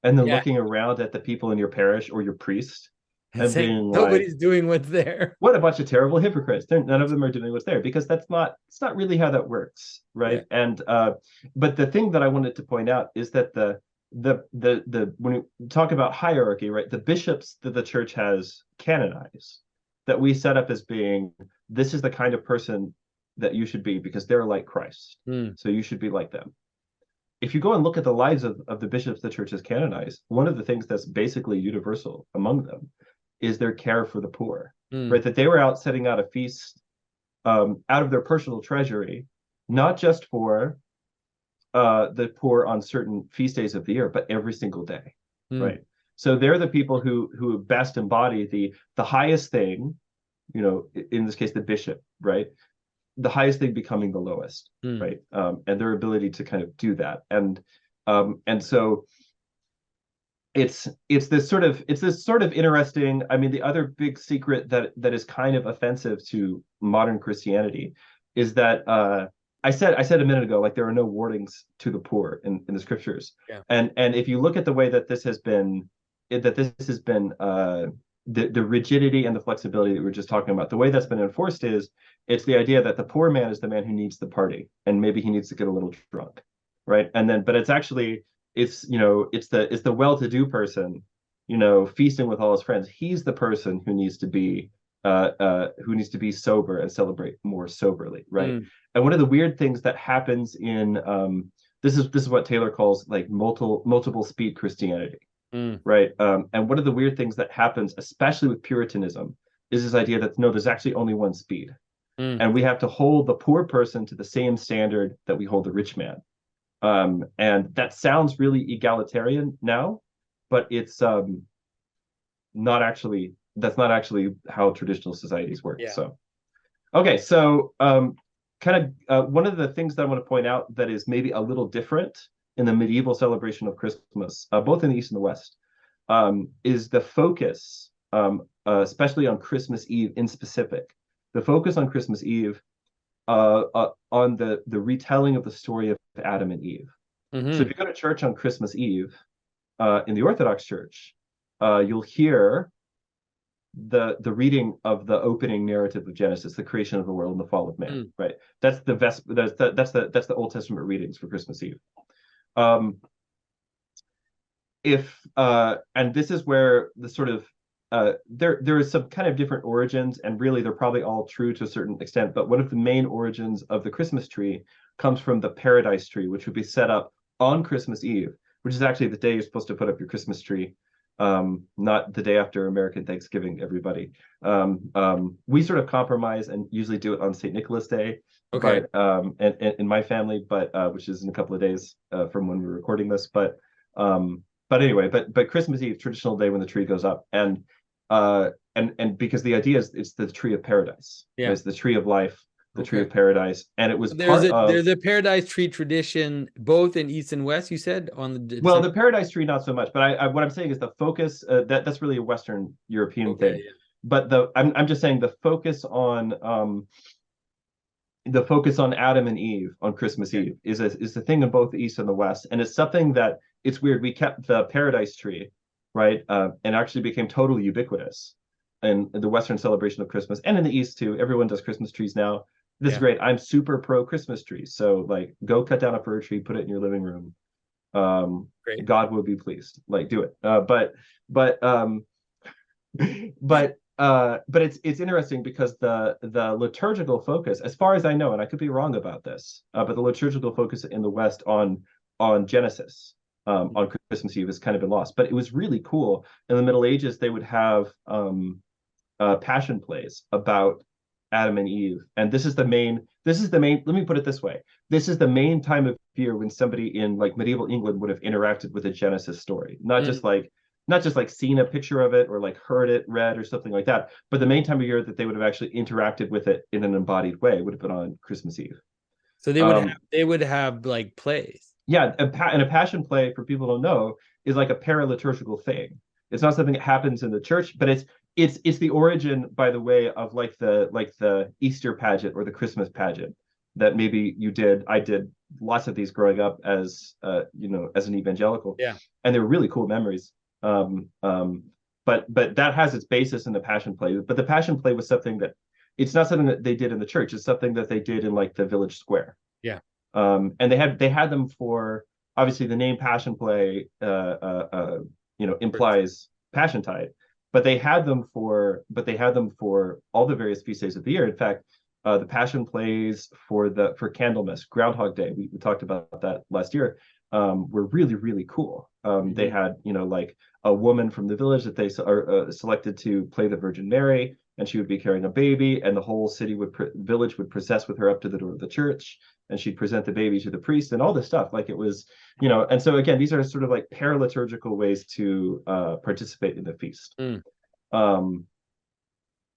Speaker 1: and then looking around at the people in your parish or your priest
Speaker 2: and being nobody's like, doing what's there.
Speaker 1: What a bunch of terrible hypocrites. None of them are doing what's there, because it's not really how that works, right? Yeah. And but the thing that I wanted to point out is that the when we talk about hierarchy, right, the bishops that the church has canonized, that we set up as being, this is the kind of person that you should be because they're like Christ. So you should be like them. If you go and look at the lives of the bishops the church has canonized, one of the things that's basically universal among them is their care for the poor, right? That they were out setting out a feast out of their personal treasury, not just for the poor on certain feast days of the year, but every single day, right? So they're the people who best embody the highest thing, in this case, the bishop, right? The highest thing becoming the lowest, right? And their ability to kind of do that. And so it's this sort of interesting. I mean, the other big secret that is kind of offensive to modern Christianity is that I said a minute ago, like, there are no warnings to the poor in the scriptures. Yeah. And if you look at the way that this has been the rigidity and the flexibility that we were just talking about, the way that's been enforced is it's the idea that the poor man is the man who needs the party, and maybe he needs to get a little drunk, right? And then, but it's actually it's the well-to-do person, feasting with all his friends. He's the person who needs to be sober and celebrate more soberly, right? And one of the weird things that happens in this is what Taylor calls like multiple speed Christianity, right? And one of the weird things that happens, especially with Puritanism, is this idea that no, there's actually only one speed, and we have to hold the poor person to the same standard that we hold the rich man. And that sounds really egalitarian now, but it's not actually how traditional societies work. Yeah. So, okay, so kind of one of the things that I want to point out that is maybe a little different in the medieval celebration of Christmas, both in the East and the West, is the focus, especially on Christmas Eve in specific, the focus on Christmas Eve on the retelling of the story of Adam and Eve. So if you go to church on Christmas Eve, in the Orthodox Church, you'll hear the reading of the opening narrative of Genesis, the creation of the world and the fall of man. Right? That's the Old Testament readings for Christmas Eve. And this is where the sort of there is some kind of different origins, and really they're probably all true to a certain extent, but one of the main origins of the Christmas tree comes from the paradise tree, which would be set up on Christmas Eve, which is actually the day you're supposed to put up your Christmas tree. not the day after American Thanksgiving, everybody. We sort of compromise and usually do it on St. Nicholas Day,
Speaker 2: Okay.
Speaker 1: and in my family, which is in a couple of days from when we're recording this. But anyway, but Christmas Eve, traditional day when the tree goes up, and because the idea is it's the tree of paradise, right?
Speaker 2: Yeah.
Speaker 1: It's the tree of life, the tree
Speaker 2: Okay.
Speaker 1: of paradise, and it was
Speaker 2: There's
Speaker 1: part
Speaker 2: a
Speaker 1: of.
Speaker 2: there's a paradise tree tradition both in East and West, you said, on the
Speaker 1: Well,
Speaker 2: December.
Speaker 1: the paradise tree, not so much, but what I'm saying is the focus that's really a Western European
Speaker 2: Okay,
Speaker 1: thing.
Speaker 2: yeah.
Speaker 1: But I'm just saying the focus on Adam and Eve on Christmas
Speaker 2: Okay.
Speaker 1: Eve is the thing in both the East and the West, and it's something that it's weird. We kept the paradise tree, right, and actually became totally ubiquitous in the Western celebration of Christmas, and in the East too. Everyone does Christmas trees now. This is
Speaker 2: Yeah.
Speaker 1: great. I'm super pro Christmas trees, so like go cut down a fir tree, put it in your living room. um
Speaker 2: Great.
Speaker 1: God will be pleased, like do it. But but it's interesting because the liturgical focus, as far as I know, and I could be wrong about this, but the liturgical focus in the West on Genesis, on Christmas Eve has kind of been lost. But it was really cool in the Middle Ages. They would have passion plays about Adam and Eve. And this is the main, let me put it this way. This is the main time of year when somebody in like medieval England would have interacted with a Genesis story.
Speaker 2: Mm.
Speaker 1: Not just like seen a picture of it or like heard it read or something like that, but the main time of year that they would have actually interacted with it in an embodied way would have been on Christmas Eve.
Speaker 2: So
Speaker 1: Um,
Speaker 2: they would have like plays.
Speaker 1: yeah, and a passion play, for people who don't know, is like a paraliturgical thing. It's not something that happens in the church, but it's the origin, by the way, of like the Easter pageant or the Christmas pageant that maybe you did. I did lots of these growing up as as an evangelical,
Speaker 2: Yeah.
Speaker 1: and they were really cool memories. Um, um, but that has its basis in the passion play. But the passion play was something that it's not something that they did in the church. It's something that they did in like the village square.
Speaker 2: Yeah.
Speaker 1: And they had them for, obviously the name Passion Play implies Passion Tide, but they had them for all the various feast days of the year. In fact, the Passion Plays for Candlemas, Groundhog Day, we talked about that last year, were really really cool. They
Speaker 2: Mhm.
Speaker 1: had like a woman from the village that they are selected to play the Virgin Mary, and she would be carrying a baby, and the whole village would process with her up to the door of the church, and she'd present the baby to the priest and all this stuff. Like it was, and so again, these are sort of like paraliturgical ways to participate in the feast.
Speaker 2: Mm.
Speaker 1: Um,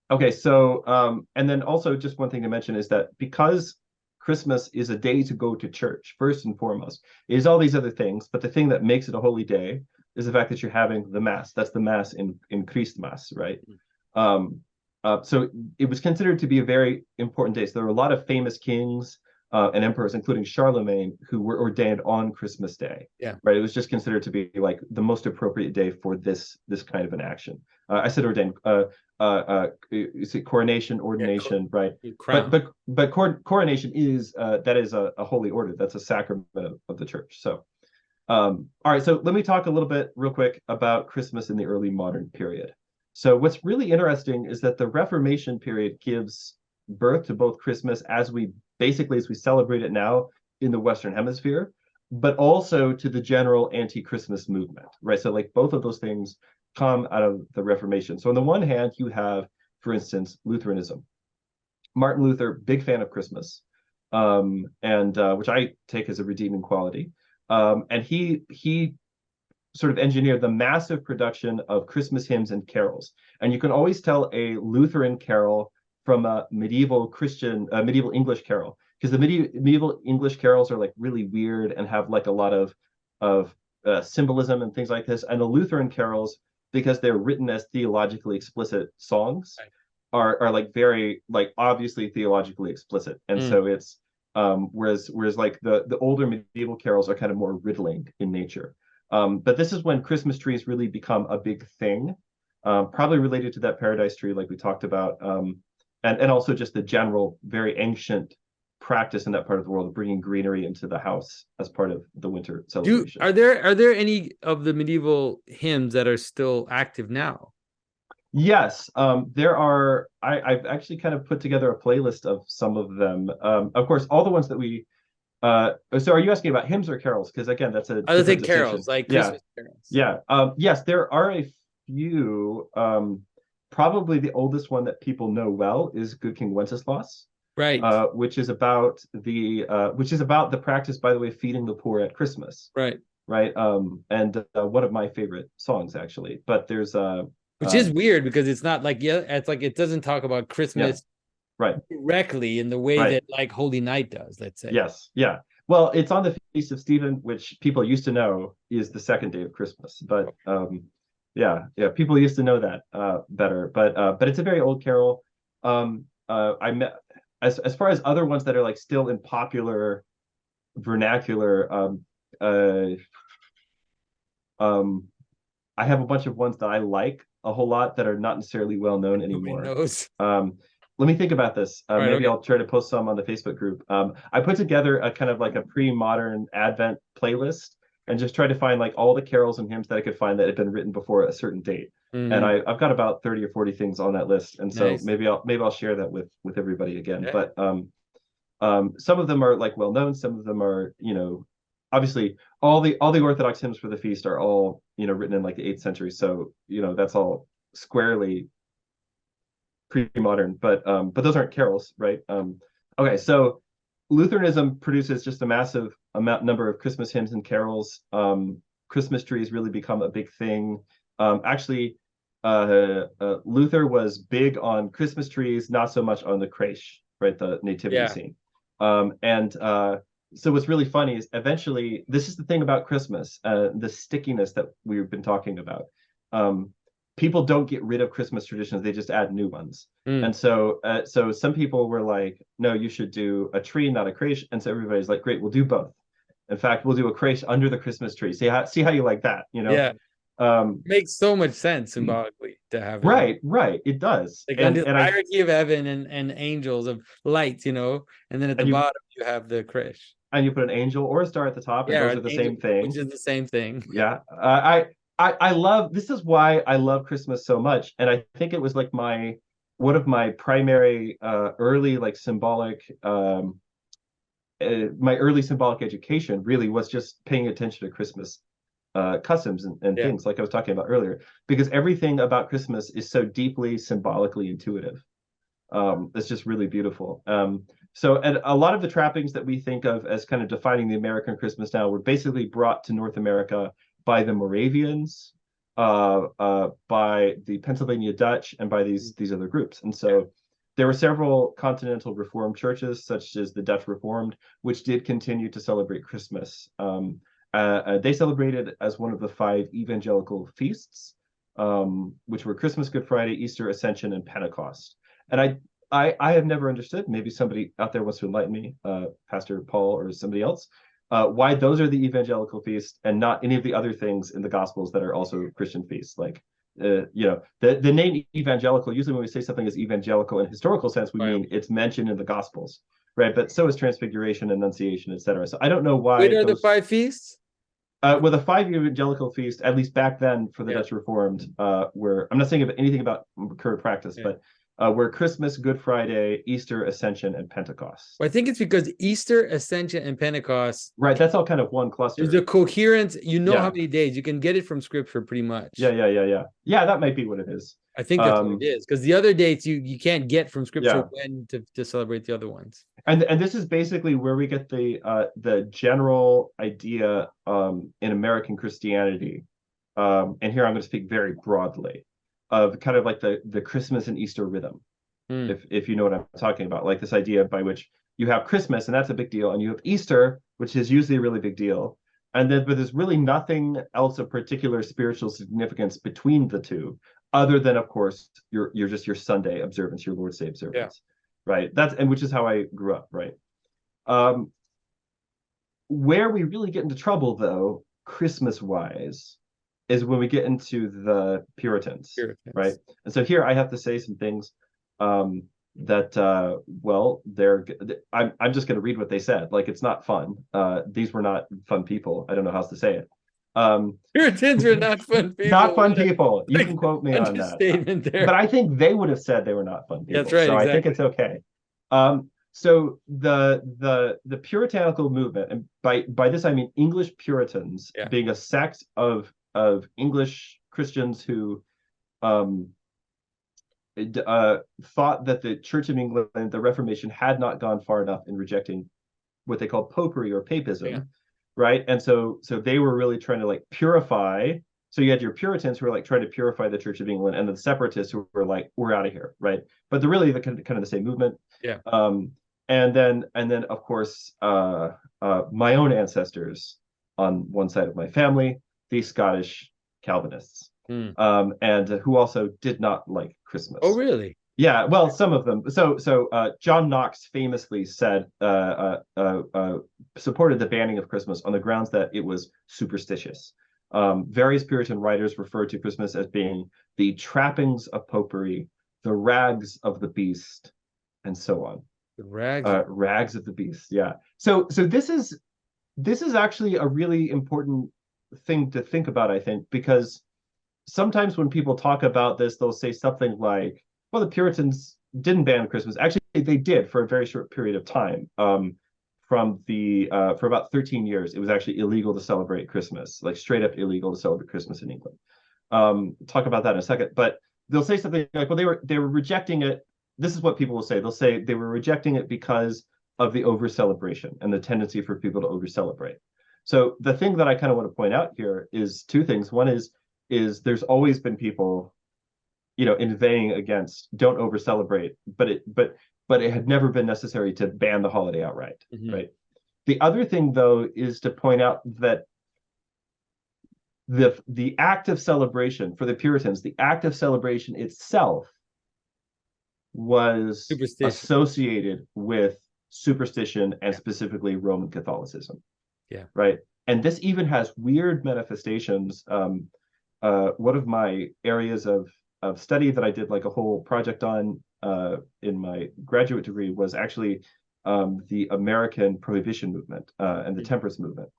Speaker 1: okay, so and then also just one thing to mention is that because Christmas is a day to go to church, first and foremost, it is all these other things, but the thing that makes it a holy day is the fact that you're having the mass. That's the mass in Christmas, right? Um, so it was considered to be a very important day. So there were a lot of famous kings and emperors, including Charlemagne, who were ordained on Christmas Day.
Speaker 2: Yeah.
Speaker 1: Right, it was just considered to be like the most appropriate day for this kind of an action. I said ordained. Is it coronation,
Speaker 2: Yeah.
Speaker 1: ordination, right? But
Speaker 2: Crown.
Speaker 1: but but coronation is that is a holy order. That's a sacrament of the church. So all right, so let me talk a little bit real quick about Christmas in the early modern period. So what's really interesting is that the Reformation period gives birth to both Christmas as we celebrate it now in the Western Hemisphere, but also to the general anti-Christmas movement, right? So like both of those things come out of the Reformation. So on the one hand, you have, for instance, Lutheranism. Martin Luther, big fan of Christmas, and which I take as a redeeming quality. And he sort of engineered the massive production of Christmas hymns and carols. And you can always tell a Lutheran carol from a medieval English carol, because the medieval English carols are like really weird and have like a lot of symbolism and things like this. And the Lutheran carols, because they're written as theologically explicit songs,
Speaker 2: Right.
Speaker 1: are like very like obviously theologically explicit. And
Speaker 2: Mm.
Speaker 1: so it's whereas like the older medieval carols are kind of more riddling in nature. But this is when Christmas trees really become a big thing, probably related to that paradise tree, like we talked about, and also just the general, very ancient practice in that part of the world of bringing greenery into the house as part of the winter celebration.
Speaker 2: Are there any of the medieval hymns that are still active now?
Speaker 1: Yes, there are. I've actually kind of put together a playlist of some of them. Of course, all the ones that we So are you asking about hymns or carols? Because again, that's a
Speaker 2: I would say
Speaker 1: different distinction.
Speaker 2: carols, like
Speaker 1: Yeah,
Speaker 2: Christmas carols.
Speaker 1: yeah. Yes, there are a few. Probably the oldest one that people know well is Good King Wenceslas,
Speaker 2: Right,
Speaker 1: which is about the practice, by the way, feeding the poor at Christmas,
Speaker 2: right.
Speaker 1: right? And one of my favorite songs actually. But there's
Speaker 2: Which is weird because it's not like, yeah, it's like it doesn't talk about
Speaker 1: yeah,
Speaker 2: Christmas
Speaker 1: right,
Speaker 2: directly in the way
Speaker 1: right.
Speaker 2: that like Holy Night does, let's say.
Speaker 1: Yes, yeah. Well, it's on the Feast of Stephen, which people used to know is the second day of Christmas. But yeah, people used to know that better. But it's a very old carol. I met as far as other ones that are like still in popular vernacular. Uh, um, I have a bunch of ones that I like a whole lot that are not necessarily well known
Speaker 2: Nobody
Speaker 1: anymore.
Speaker 2: knows.
Speaker 1: Let me think about this.
Speaker 2: Right,
Speaker 1: Maybe
Speaker 2: okay.
Speaker 1: I'll try to post some on the Facebook group. I put together a kind of like a pre-modern Advent playlist and just tried to find like all the carols and hymns that I could find that had been written before a certain date. And
Speaker 2: Mhm.
Speaker 1: I've got about 30 or 40 things on that list. And so
Speaker 2: Nice.
Speaker 1: maybe I'll share that with everybody again.
Speaker 2: Yeah.
Speaker 1: But some of them are like well known, some of them are, obviously all the Orthodox hymns for the feast are all, written in like the 8th century. So, that's all squarely pre-modern, but those aren't carols, right? Okay, so Lutheranism produces just a massive number of Christmas hymns and carols. Christmas trees really become a big thing. Actually, Luther was big on Christmas trees, not so much on the creche, right? The nativity
Speaker 2: Yeah.
Speaker 1: scene. And so what's really funny is eventually, this is the thing about Christmas, the stickiness that we've been talking about. Um, People don't get rid of Christmas traditions; they just add new ones.
Speaker 2: Mm.
Speaker 1: And so some people were like, "No, you should do a tree, not a creche." And so everybody's like, "Great, we'll do both. In fact, we'll do a creche under the Christmas tree. See how you like that, you know?"
Speaker 2: Yeah.
Speaker 1: Um,
Speaker 2: Makes so much sense symbolically to have it on.
Speaker 1: right, it does.
Speaker 2: Like on
Speaker 1: And
Speaker 2: this
Speaker 1: and I
Speaker 2: hierarchy of heaven and angels of light, and then at the
Speaker 1: and you
Speaker 2: bottom you have the creche.
Speaker 1: and you put an angel or a star at the top, and
Speaker 2: Yeah,
Speaker 1: those
Speaker 2: an
Speaker 1: are the
Speaker 2: angel,
Speaker 1: same
Speaker 2: which
Speaker 1: thing.
Speaker 2: is the same thing.
Speaker 1: Yeah. I love this is why I love Christmas so much. And I think it was like one of my primary early like symbolic my early symbolic education really was just paying attention to Christmas customs and
Speaker 2: Yeah.
Speaker 1: things like I was talking about earlier, because everything about Christmas is so deeply symbolically intuitive. It's just really beautiful. And a lot of the trappings that we think of as kind of defining the American Christmas now were basically brought to North America by the Moravians, by the Pennsylvania Dutch, and by these other groups. And so there were several continental Reformed churches, such as the Dutch Reformed, which did continue to celebrate Christmas. They celebrated as one of the 5 evangelical feasts, which were Christmas, Good Friday, Easter, Ascension, and Pentecost. And I have never understood. Maybe somebody out there wants to enlighten me, Pastor Paul or somebody else, why those are the evangelical feasts and not any of the other things in the Gospels that are also Christian feasts. Like, the name evangelical. Usually, when we say something is evangelical in historical sense, we
Speaker 2: Wow.
Speaker 1: mean it's mentioned in the Gospels, right? But so is Transfiguration, Annunciation, etc. So I don't know
Speaker 2: Wait,
Speaker 1: why
Speaker 2: are the
Speaker 1: those.
Speaker 2: 5 feasts?
Speaker 1: Well, the 5 evangelical feast, at least back then for the
Speaker 2: Yeah.
Speaker 1: Dutch Reformed, were I'm not saying anything about current practice,
Speaker 2: Yeah.
Speaker 1: but were Christmas, Good Friday, Easter, Ascension, and Pentecost.
Speaker 2: Well, I think it's because Easter, Ascension, and Pentecost,
Speaker 1: Right, that's all kind of one
Speaker 2: there's
Speaker 1: cluster.
Speaker 2: a coherence. You know how
Speaker 1: Yeah,
Speaker 2: many days. You can get it from scripture pretty
Speaker 1: yeah,
Speaker 2: much.
Speaker 1: yeah, yeah, yeah. Yeah, that might be what it is.
Speaker 2: I think that's what it
Speaker 1: Um,
Speaker 2: is. Because the other dates you can't get from scripture
Speaker 1: yeah,
Speaker 2: when to celebrate the other ones.
Speaker 1: and this is basically where we get the general idea in American Christianity. And here I'm going to speak very broadly of kind of like the Christmas and Easter rhythm.
Speaker 2: Hmm.
Speaker 1: If you know what I'm talking about, like this idea by which you have Christmas and that's a big deal, and you have Easter, which is usually a really big deal, and then but there's really nothing else of particular spiritual significance between the two, other than of course your Sunday observance, your Lord's Day
Speaker 2: Yeah.
Speaker 1: observance, right? And which is how I grew up, right? Um, where we really get into trouble though, Christmas wise, is when we get into the Puritans, right?
Speaker 2: Puritans.
Speaker 1: And so here I have to say some things um, that well, I'm just going to read what they said. Like it's not fun. These were not fun people. I don't know how else to say it.
Speaker 2: Puritans are not fun
Speaker 1: Not
Speaker 2: people.
Speaker 1: fun
Speaker 2: What a
Speaker 1: people. You
Speaker 2: like,
Speaker 1: can quote me on that.
Speaker 2: understatement there.
Speaker 1: But I think they would have said they were not fun
Speaker 2: That's
Speaker 1: people.
Speaker 2: right,
Speaker 1: So I think
Speaker 2: exactly.
Speaker 1: it's okay. so the puritanical movement, and by this I mean English Puritans,
Speaker 2: Yeah.
Speaker 1: being a sect of English Christians who um thought that the Church of England, the Reformation, had not gone far enough in rejecting what they called popery or papism,
Speaker 2: Yeah.
Speaker 1: right? And so they were really trying to like purify. So you had your Puritans who were like trying to purify the Church of England, and the Separatists who were like, we're out of here, right? But they're really the kind of the same movement.
Speaker 2: Yeah.
Speaker 1: And then of course my own ancestors on one side of my family, the Scottish Calvinists,
Speaker 2: Hmm.
Speaker 1: and who also did not like Christmas.
Speaker 2: Oh, really?
Speaker 1: Yeah, well, some of them. So John Knox famously said supported the banning of Christmas on the grounds that it was superstitious. Various Puritan writers referred to Christmas as being the trappings of popery, the rags of the beast, and so on.
Speaker 2: The rags.
Speaker 1: Rags of the beast. Yeah. So this is actually a really important thing to think about, I think, because sometimes when people talk about this, they'll say something like, well, the Puritans didn't ban Christmas. Actually, they did for a very short period of time. For about 13 years, it was actually illegal to celebrate Christmas, like straight up illegal to celebrate Christmas in England. Talk about that in a second. But they'll say something like, well, they were rejecting it. This is what people will say. They'll say they were rejecting it because of the over celebration and the tendency for people to over celebrate. So the thing that I kind of want to point out here is two things. One is there's always been people, inveighing against don't over celebrate, but it had never been necessary to ban the holiday outright, right? The other thing, though, is to point out that the act of celebration for the Puritans, the act of celebration itself was associated with superstition and specifically Roman Catholicism.
Speaker 2: Yeah.
Speaker 1: Right. And this even has weird manifestations. One of my areas of study that I did like a whole project on in my graduate degree was actually the American Prohibition movement and the temperance movement,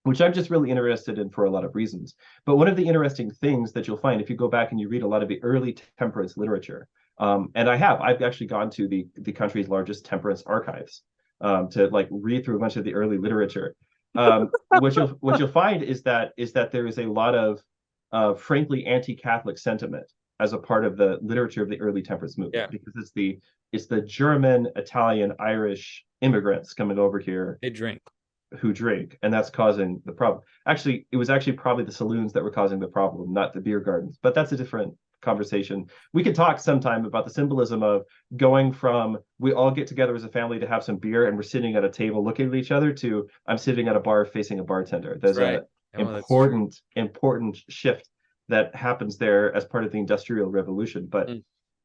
Speaker 1: which I'm just really interested in for a lot of reasons. But one of the interesting things that you'll find if you go back and you read a lot of the early temperance literature, and I've actually gone to the country's largest temperance archives to like read through a bunch of the early literature. What you'll find is that there is a lot of frankly anti-Catholic sentiment as a part of the literature of the early temperance movement, because it's the German, Italian, Irish immigrants coming over here who drink, and that's causing the problem. Actually, it was actually probably the saloons that were causing the problem, not the beer gardens. But that's a different conversation. We could talk sometime about the symbolism of going from we all get together as a family to have some beer and we're sitting at a table looking at each other to I'm sitting at a bar facing a bartender. There's an important shift that happens there as part of the Industrial Revolution. But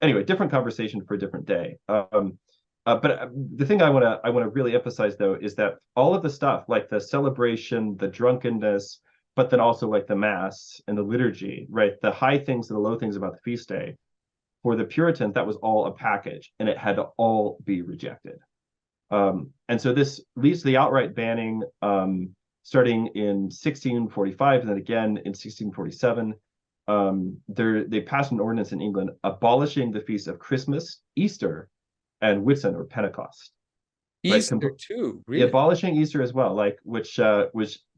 Speaker 1: anyway, different conversation for a different day. But the thing I want to really emphasize, though, is that all of the stuff like the celebration, the drunkenness, but then also like the mass and the liturgy, right? The high things and the low things about the feast day, for the Puritans, that was all a package, and it had to all be rejected. And so this leads to the outright banning, starting in 1645, and then again in 1647. They passed an ordinance in England abolishing the feasts of Christmas, Easter, and Whitsun or Pentecost.
Speaker 2: Easter too, really?
Speaker 1: Abolishing Easter as well, like which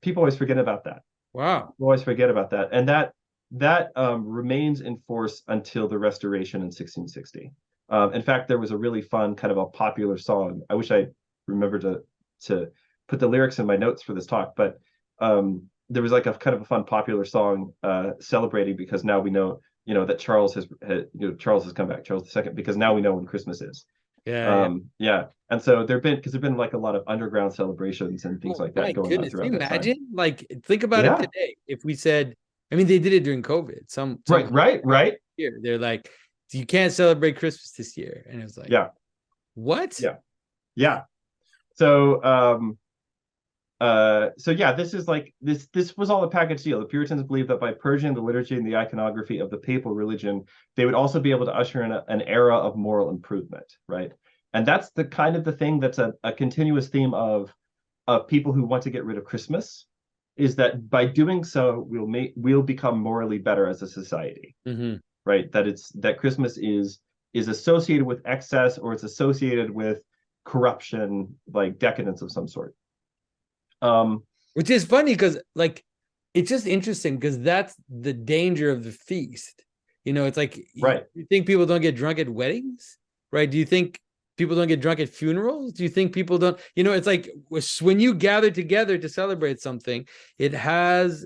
Speaker 1: people always forget about that.
Speaker 2: Wow.
Speaker 1: People always forget about that, and that remains in force until the Restoration in 1660. In fact, there was a really fun kind of a popular song. I wish I remembered to put the lyrics in my notes for this talk, but there was like a kind of a fun popular song celebrating because now we know that Charles has come back, Charles II, because now we know when Christmas is. Yeah. And so there've been like a lot of underground celebrations and things like that going on throughout that time.
Speaker 2: Can you imagine? Like, think about it today. If we said, I mean, they did it during COVID. Some
Speaker 1: right.
Speaker 2: Here, they're like, you can't celebrate Christmas this year, and it was like, what?
Speaker 1: Yeah. So this is like this was all a package deal. The Puritans believed that by purging the liturgy and the iconography of the papal religion, they would also be able to usher in an era of moral improvement, right? And that's the kind of the thing that's a continuous theme of people who want to get rid of Christmas, is that by doing so we'll become morally better as a society, right? That Christmas is associated with excess, or it's associated with corruption, like decadence of some sort.
Speaker 2: Which is funny because like it's just interesting because that's the danger of the feast. You know, it's like
Speaker 1: right.
Speaker 2: You think people don't get drunk at weddings, right? Do you think people don't get drunk at funerals? Do you think people don't? You know, it's like when you gather together to celebrate something, it has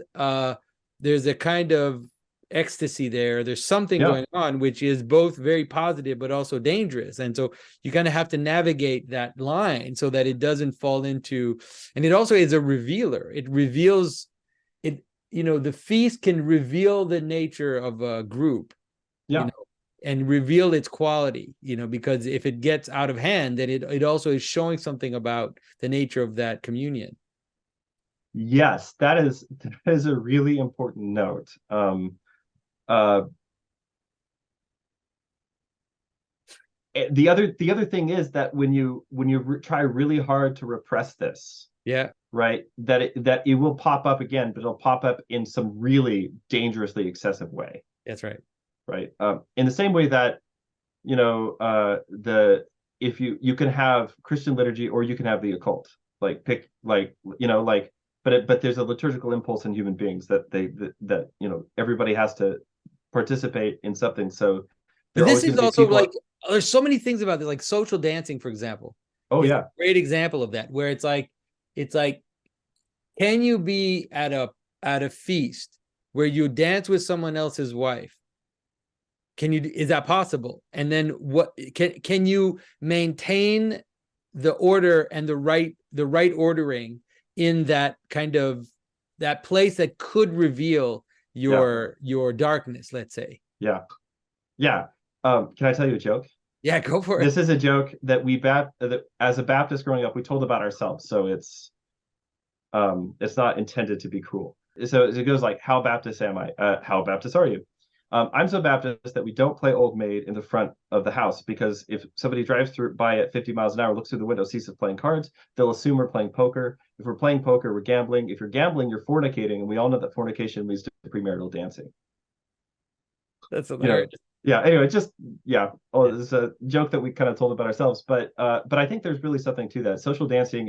Speaker 2: there's a kind of ecstasy there. There's something going on which is both very positive but also dangerous, and so you kind of have to navigate that line so that it doesn't fall into. And it also is a revealer. It reveals it. You know, the feast can reveal the nature of a group. You know, and reveal its quality, you know, because if it gets out of hand, then it also is showing something about the nature of that communion.
Speaker 1: Yes, that is a really important note. The other thing is that when you try really hard to repress this, right, that it will pop up again, but it'll pop up in some really dangerously excessive way.
Speaker 2: That's right.
Speaker 1: Right. In the same way that, you know, if you can have Christian liturgy or you can have the occult, like pick, like, you know, like, but there's a liturgical impulse in human beings that that you know, everybody has to participate in something. So
Speaker 2: but this is also like there's so many things about this, like social dancing, for example.
Speaker 1: Oh yeah,
Speaker 2: a great example of that, where it's like can you be at a feast where you dance with someone else's wife? Is that possible? And then what can you maintain the order and the right ordering in that kind of that place that could reveal your darkness, let's say?
Speaker 1: Yeah. Can I tell you a joke?
Speaker 2: Yeah, go for it.
Speaker 1: This is a joke that as a Baptist growing up, we told about ourselves. So it's not intended to be cruel. So it goes like, how Baptist am I? How Baptist are you? I'm so Baptist that we don't play Old Maid in the front of the house, because if somebody drives by at 50 miles an hour, looks through the window, sees us playing cards, they'll assume we're playing poker. If we're playing poker, we're gambling. If you're gambling, you're fornicating, and we all know that fornication leads to premarital dancing.
Speaker 2: That's hilarious.
Speaker 1: You know, anyway, this is a joke that we kind of told about ourselves, but I think there's really something to that. Social dancing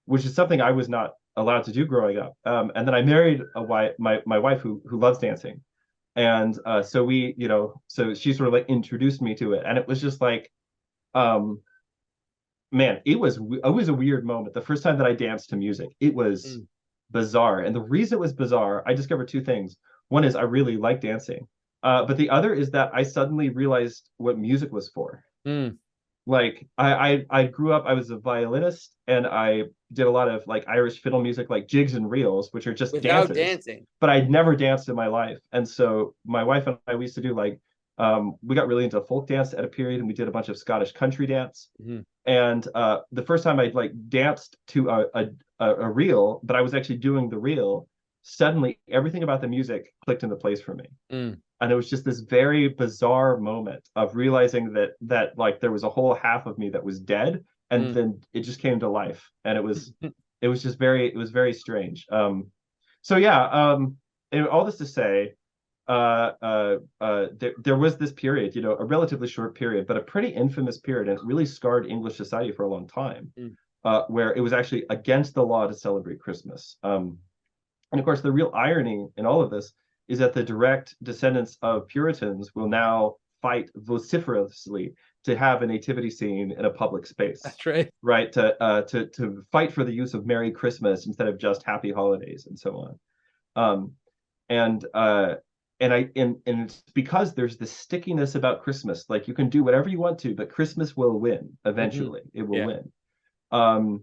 Speaker 1: which is something I was not allowed to do growing up. And then I married my wife who loves dancing. And so we, you know, so she sort of like introduced me to it, and it was just like, man, it was a weird moment. The first time that I danced to music, it was bizarre. And the reason it was bizarre, I discovered two things. One is I really like dancing, but the other is that I suddenly realized what music was for. Like I grew up, I was a violinist, and I did a lot of like Irish fiddle music, like jigs and reels, which are just
Speaker 2: without
Speaker 1: dances.
Speaker 2: dancing.
Speaker 1: But I'd never danced in my life. And so my wife and I, we used to do like, we got really into folk dance at a period, and we did a bunch of Scottish country dance. And the first time I like danced to a reel, but I was actually doing the reel, suddenly everything about the music clicked into place for me. And it was just this very bizarre moment of realizing that like there was a whole half of me that was dead, and then it just came to life, and it was very strange. So yeah, and all this to say, there was this period, you know, a relatively short period, but a pretty infamous period, and it really scarred English society for a long time, where it was actually against the law to celebrate Christmas. And of course, the real irony in all of this is that the direct descendants of Puritans will now fight vociferously to have a nativity scene in a public space.
Speaker 2: That's right.
Speaker 1: Right. To fight for the use of Merry Christmas instead of just Happy Holidays and so on. And it's because there's this stickiness about Christmas. Like, you can do whatever you want to, but Christmas will win eventually. It will win.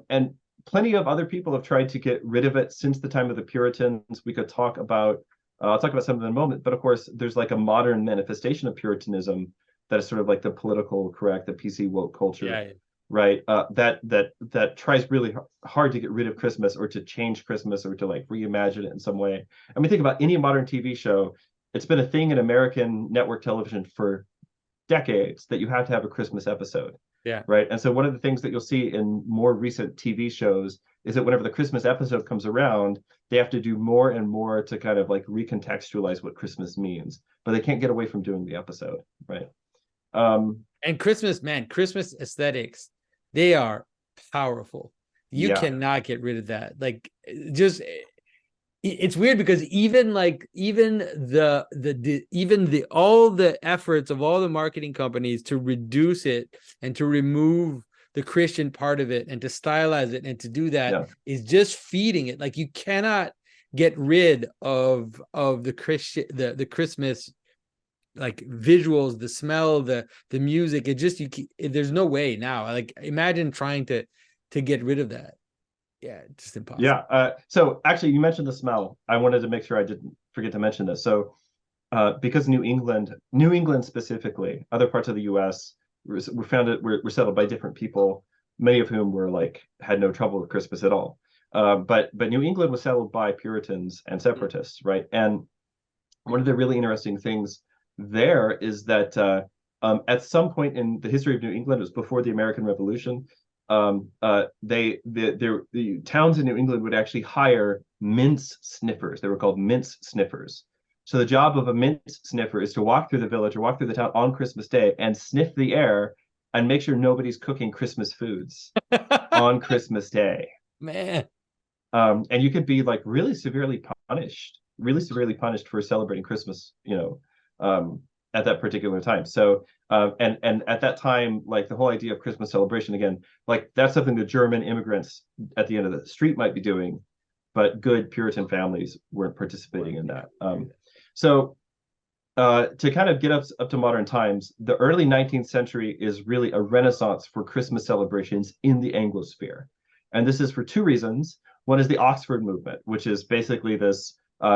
Speaker 1: And plenty of other people have tried to get rid of it since the time of the Puritans. We could talk about, I'll talk about some of them in a moment, but of course, there's like a modern manifestation of Puritanism that is sort of like the political correct, the PC woke culture, right? That tries really hard to get rid of Christmas, or to change Christmas, or to like reimagine it in some way. I mean, think about any modern TV show. It's been a thing in American network television for decades that you have to have a Christmas episode. Right. And so one of the things that you'll see in more recent TV shows is that whenever the Christmas episode comes around, they have to do more and more to kind of like recontextualize what Christmas means, but they can't get away from doing the episode. Right.
Speaker 2: And Christmas aesthetics They are powerful. You
Speaker 1: Yeah.
Speaker 2: cannot get rid of that. Like, just it's weird because even the all the efforts of all the marketing companies to reduce it and to remove the Christian part of it and to stylize it and to do that
Speaker 1: Yeah.
Speaker 2: is just feeding it. Like, you cannot get rid of the Christian, the Christmas, like, visuals, the smell, the music. It just, there's no way now. Like, imagine trying to get rid of that. Yeah, it's just impossible.
Speaker 1: Yeah. So actually, you mentioned the smell. I wanted to make sure I didn't forget to mention this. So, because New England specifically, other parts of the U.S. were settled by different people, many of whom were like had no trouble with Christmas at all. But New England was settled by Puritans and separatists, right? And one of the really interesting things there is that at some point in the history of New England, it was before the American Revolution, the towns in New England would actually hire mince sniffers. They were called mince sniffers. So the job of a mince sniffer is to walk through the village or walk through the town on Christmas Day and sniff the air and make sure nobody's cooking Christmas foods on Christmas Day.
Speaker 2: Man.
Speaker 1: And you could be like really severely punished for celebrating Christmas, at that particular time. So, and at that time, like the whole idea of Christmas celebration, again, like that's something the German immigrants at the end of the street might be doing, but good Puritan families weren't participating in that. So, to kind of get up to modern times, the early 19th century is really a renaissance for Christmas celebrations in the Anglosphere. And this is for two reasons. One is the Oxford movement, which is basically this,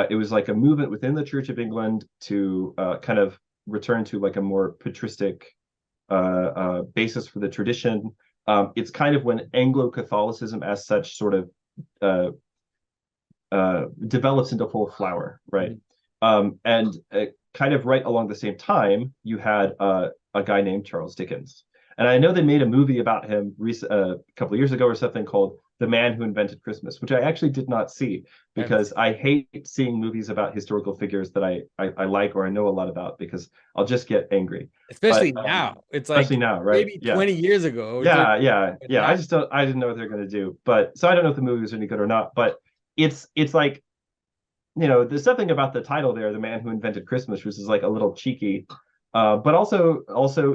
Speaker 1: it was like a movement within the Church of England to kind of return to like a more patristic basis for the tradition. It's kind of when Anglo-Catholicism as such sort of develops into full flower, right? And kind of right along the same time, you had a guy named Charles Dickens. And I know they made a movie about him a couple of years ago or something called The Man Who Invented Christmas, which I actually did not see because I hate seeing movies about historical figures that I like or I know a lot about because I'll just get angry.
Speaker 2: Especially now. It's like
Speaker 1: especially now, right?
Speaker 2: maybe 20 years ago.
Speaker 1: Yeah. I didn't know what they're going to do. But so I don't know if the movie was any good or not. But it's like, there's something about the title there, The Man Who Invented Christmas, which is like a little cheeky. But also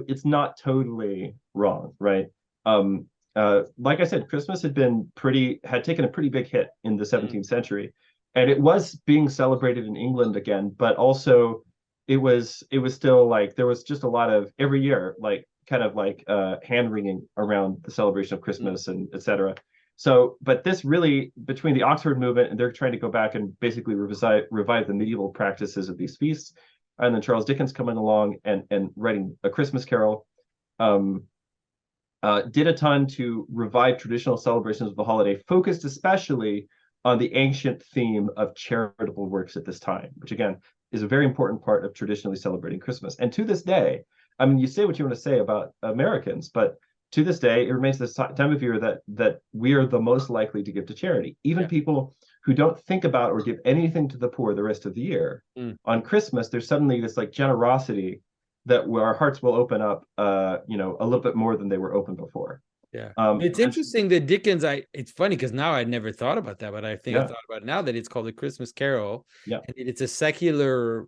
Speaker 1: it's not totally wrong, right? Like I said, Christmas had taken a pretty big hit in the 17th century, and it was being celebrated in England again, but also it was still like there was just a lot of every year, like kind of like hand wringing around the celebration of Christmas and etc. So, but this really, between the Oxford movement, and they're trying to go back and basically revive the medieval practices of these feasts, and then Charles Dickens coming along and writing A Christmas Carol, did a ton to revive traditional celebrations of the holiday, focused especially on the ancient theme of charitable works at this time, which again is a very important part of traditionally celebrating Christmas. And to this day, I mean, you say what you want to say about Americans, but to this day, it remains this time of year that we are the most likely to give to charity. Even people who don't think about or give anything to the poor the rest of the year, on Christmas, there's suddenly this like generosity that where our hearts will open up, a little bit more than they were open before.
Speaker 2: Yeah, it's interesting that Dickens. It's funny because now I'd never thought about that, but I think I thought about it now that it's called A Christmas Carol.
Speaker 1: Yeah,
Speaker 2: and it's a secular.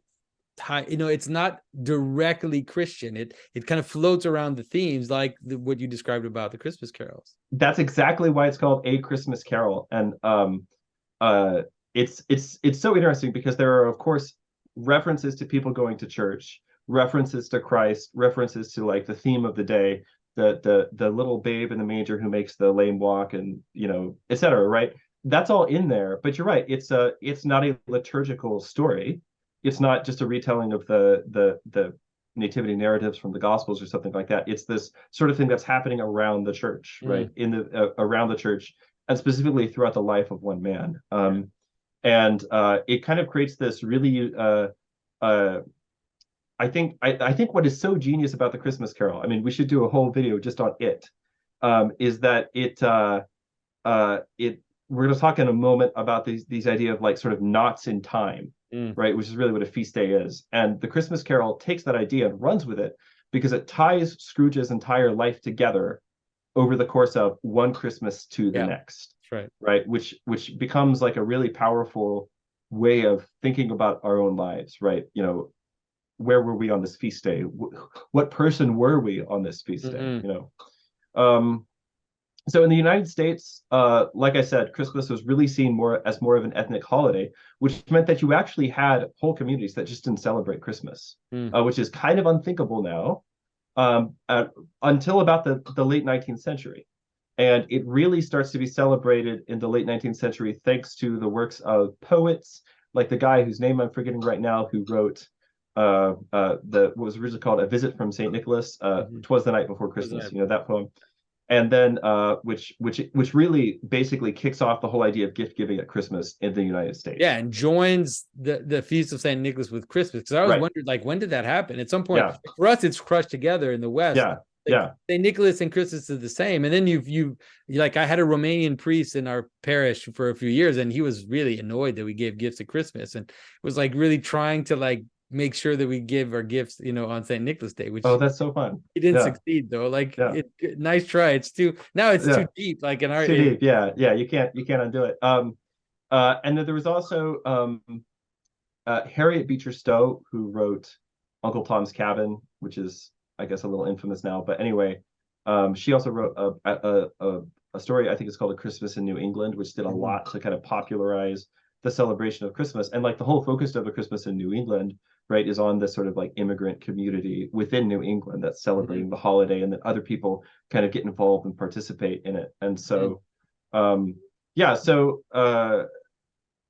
Speaker 2: It's not directly Christian. It kind of floats around the themes like what you described about the Christmas carols.
Speaker 1: That's exactly why it's called A Christmas Carol, and it's so interesting because there are of course references to people going to church, references to Christ, references to like the theme of the day, the little babe in the manger who makes the lame walk, and etc. Right? That's all in there. But you're right. It's not a liturgical story. It's not just a retelling of the nativity narratives from the Gospels or something like that. It's this sort of thing that's happening around the church, right? In the around the church, and specifically throughout the life of one man. And it kind of creates this really. I think what is so genius about the Christmas Carol, I mean, we should do a whole video just on it, is that we're going to talk in a moment about these idea of like sort of knots in time, right? Which is really what a feast day is. And the Christmas Carol takes that idea and runs with it because it ties Scrooge's entire life together over the course of one Christmas to the next.
Speaker 2: That's
Speaker 1: right? Which becomes like a really powerful way of thinking about our own lives, right? Where were we on this feast day? What person were we on this feast day? So in the United States, like I said, Christmas was really seen more of an ethnic holiday, which meant that you actually had whole communities that just didn't celebrate Christmas, which is kind of unthinkable now, until about the late 19th century. And it really starts to be celebrated in the late 19th century thanks to the works of poets, like the guy whose name I'm forgetting right now, who wrote what was originally called A Visit from St. Nicholas, "'Twas the Night Before Christmas," that poem. And then which really basically kicks off the whole idea of gift giving at Christmas in the United States.
Speaker 2: Yeah, and joins the Feast of St. Nicholas with Christmas. Because I always wondered, like, when did that happen? At some point, for us, it's crushed together in the West. St. Nicholas and Christmas is the same. And then you like, I had a Romanian priest in our parish for a few years, and he was really annoyed that we gave gifts at Christmas, and was like really trying to like make sure that we give our gifts, on St. Nicholas Day, which
Speaker 1: that's so fun.
Speaker 2: He didn't succeed though. Like, nice try. It's too too deep. Like in our
Speaker 1: too deep. Yeah. You can't undo it. And then there was also Harriet Beecher Stowe, who wrote Uncle Tom's Cabin, which is, I guess, a little infamous now. But anyway, she also wrote a story, I think it's called A Christmas in New England, which did a lot to kind of popularize the celebration of Christmas. And like the whole focus of A Christmas in New England, right, is on this sort of like immigrant community within New England that's celebrating the holiday, and that other people kind of get involved and participate in it. And so, in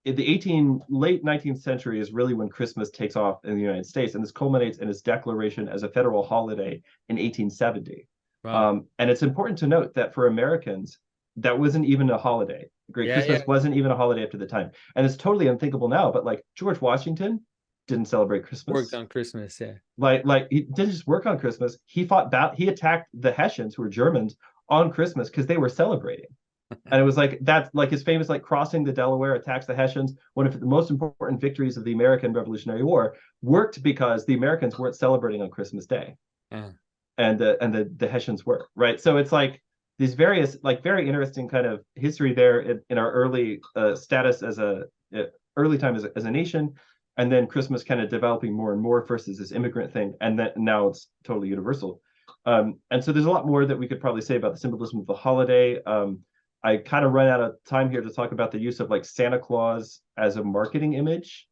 Speaker 1: the late 19th century is really when Christmas takes off in the United States, and this culminates in its declaration as a federal holiday in 1870. Wow. And it's important to note that for Americans, that wasn't even a holiday. Christmas wasn't even a holiday up to the time. And it's totally unthinkable now, but like George Washington didn't celebrate Christmas.
Speaker 2: Worked on Christmas,
Speaker 1: Like he didn't just work on Christmas. He attacked the Hessians, who were Germans, on Christmas because they were celebrating. And it was like, that's like his famous, like, crossing the Delaware, attacks the Hessians. One of the most important victories of the American Revolutionary War worked because the Americans weren't celebrating on Christmas Day. And the Hessians were, right? So it's like these various, like, very interesting kind of history there in our early status as early time as a nation, and then Christmas kind of developing more and more first as this immigrant thing, and then now it's totally universal. And so there's a lot more that we could probably say about the symbolism of the holiday. I kind of run out of time here to talk about the use of like Santa Claus as a marketing image.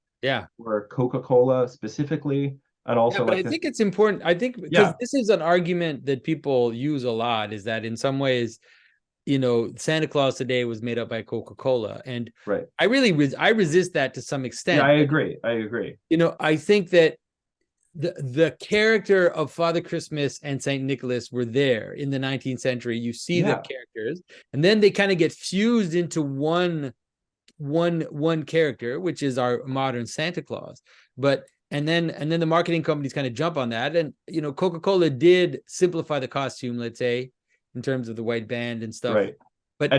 Speaker 1: Or Coca-Cola specifically. And also,
Speaker 2: but I think it's important. I think because this is an argument that people use a lot, is that in some ways, Santa Claus today was made up by Coca-Cola. And I really I resist that to some extent.
Speaker 1: I agree.
Speaker 2: I think that the character of Father Christmas and Saint Nicholas were there in the 19th century. You see the characters, and then they kind of get fused into one character, which is our modern Santa Claus. And then the marketing companies kind of jump on that, and Coca-Cola did simplify the costume, let's say, in terms of the white band and stuff, but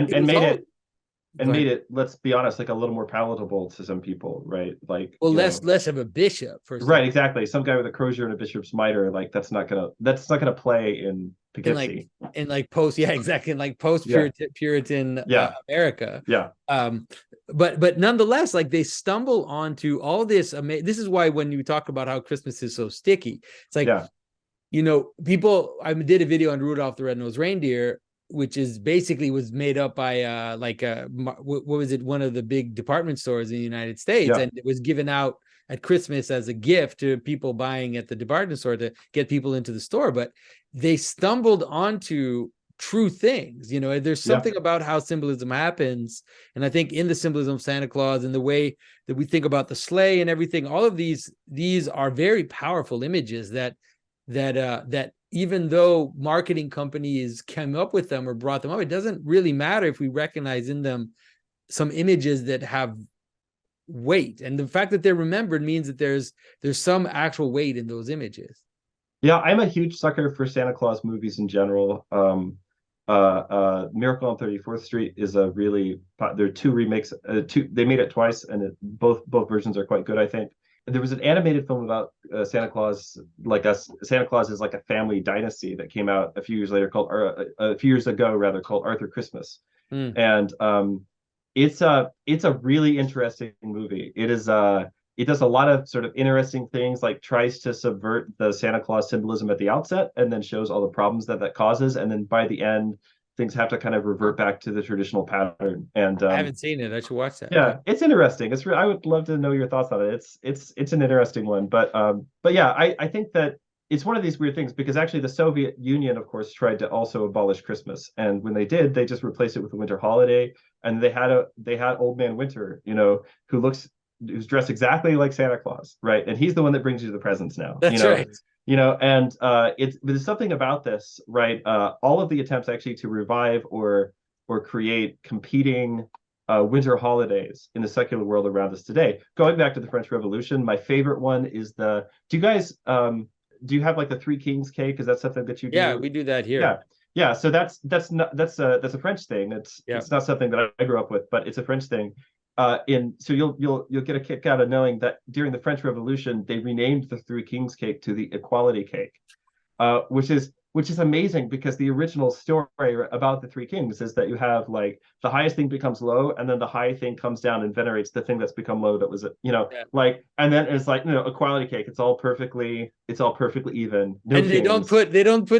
Speaker 2: made it, let's be honest, like a little more palatable to some people, right? Like, less of a bishop,
Speaker 1: exactly. Some guy with a crozier and a bishop's mitre, like that's not gonna play in Poughkeepsie,
Speaker 2: in post Puritan America. But nonetheless, like, they stumble onto all this. This is why when you talk about how Christmas is so sticky, it's like, people. I did a video on Rudolph the Red-Nosed Reindeer, which is basically was made up by what was it? One of the big department stores in the United States, and it was given out at Christmas as a gift to people buying at the department store to get people into the store. But they stumbled onto true things. There's something about how symbolism happens, and I think in the symbolism of Santa Claus and the way that we think about the sleigh and everything, all of these are very powerful images that even though marketing companies came up with them or brought them up, it doesn't really matter if we recognize in them some images that have weight. And the fact that they're remembered means that there's some actual weight in those images.
Speaker 1: I'm a huge sucker for Santa Claus movies in general. Miracle on 34th Street is a really, there are two remakes, they made it twice, and both versions are quite good, I think. there was an animated film about Santa Claus, Santa Claus is like a family dynasty that came out a few years later a few years ago rather, called Arthur Christmas. And it's a really interesting movie. It does a lot of sort of interesting things, like tries to subvert the Santa Claus symbolism at the outset, and then shows all the problems that causes, and then by the end, things have to kind of revert back to the traditional pattern. And
Speaker 2: I haven't seen it. I should watch that.
Speaker 1: yeah,
Speaker 2: Okay.
Speaker 1: it's interesting. I would love to know your thoughts on it. It's an interesting one, but yeah, I think that it's one of these weird things, because actually the Soviet Union, of course, tried to also abolish Christmas, and when they did, they just replaced it with a winter holiday, and they had Old Man Winter, who's dressed exactly like Santa Claus, right? And he's the one that brings you the presents now.
Speaker 2: That's right.
Speaker 1: And there's something about this, right? All of the attempts actually to revive or create competing winter holidays in the secular world around us today. Going back to the French Revolution, my favorite one is do you guys do you have like the Three Kings cake? Is that something that you do?
Speaker 2: Yeah, we do that here.
Speaker 1: Yeah. So that's a French thing. It's not something that I grew up with, but it's a French thing. So you'll get a kick out of knowing that during the French Revolution, they renamed the Three Kings cake to the Equality cake, which is amazing, because the original story about the Three Kings is that you have like the highest thing becomes low, and then the high thing comes down and venerates the thing that's become low, that was and then it's like, equality cake. It's all perfectly even. No
Speaker 2: and they
Speaker 1: kings.
Speaker 2: don't put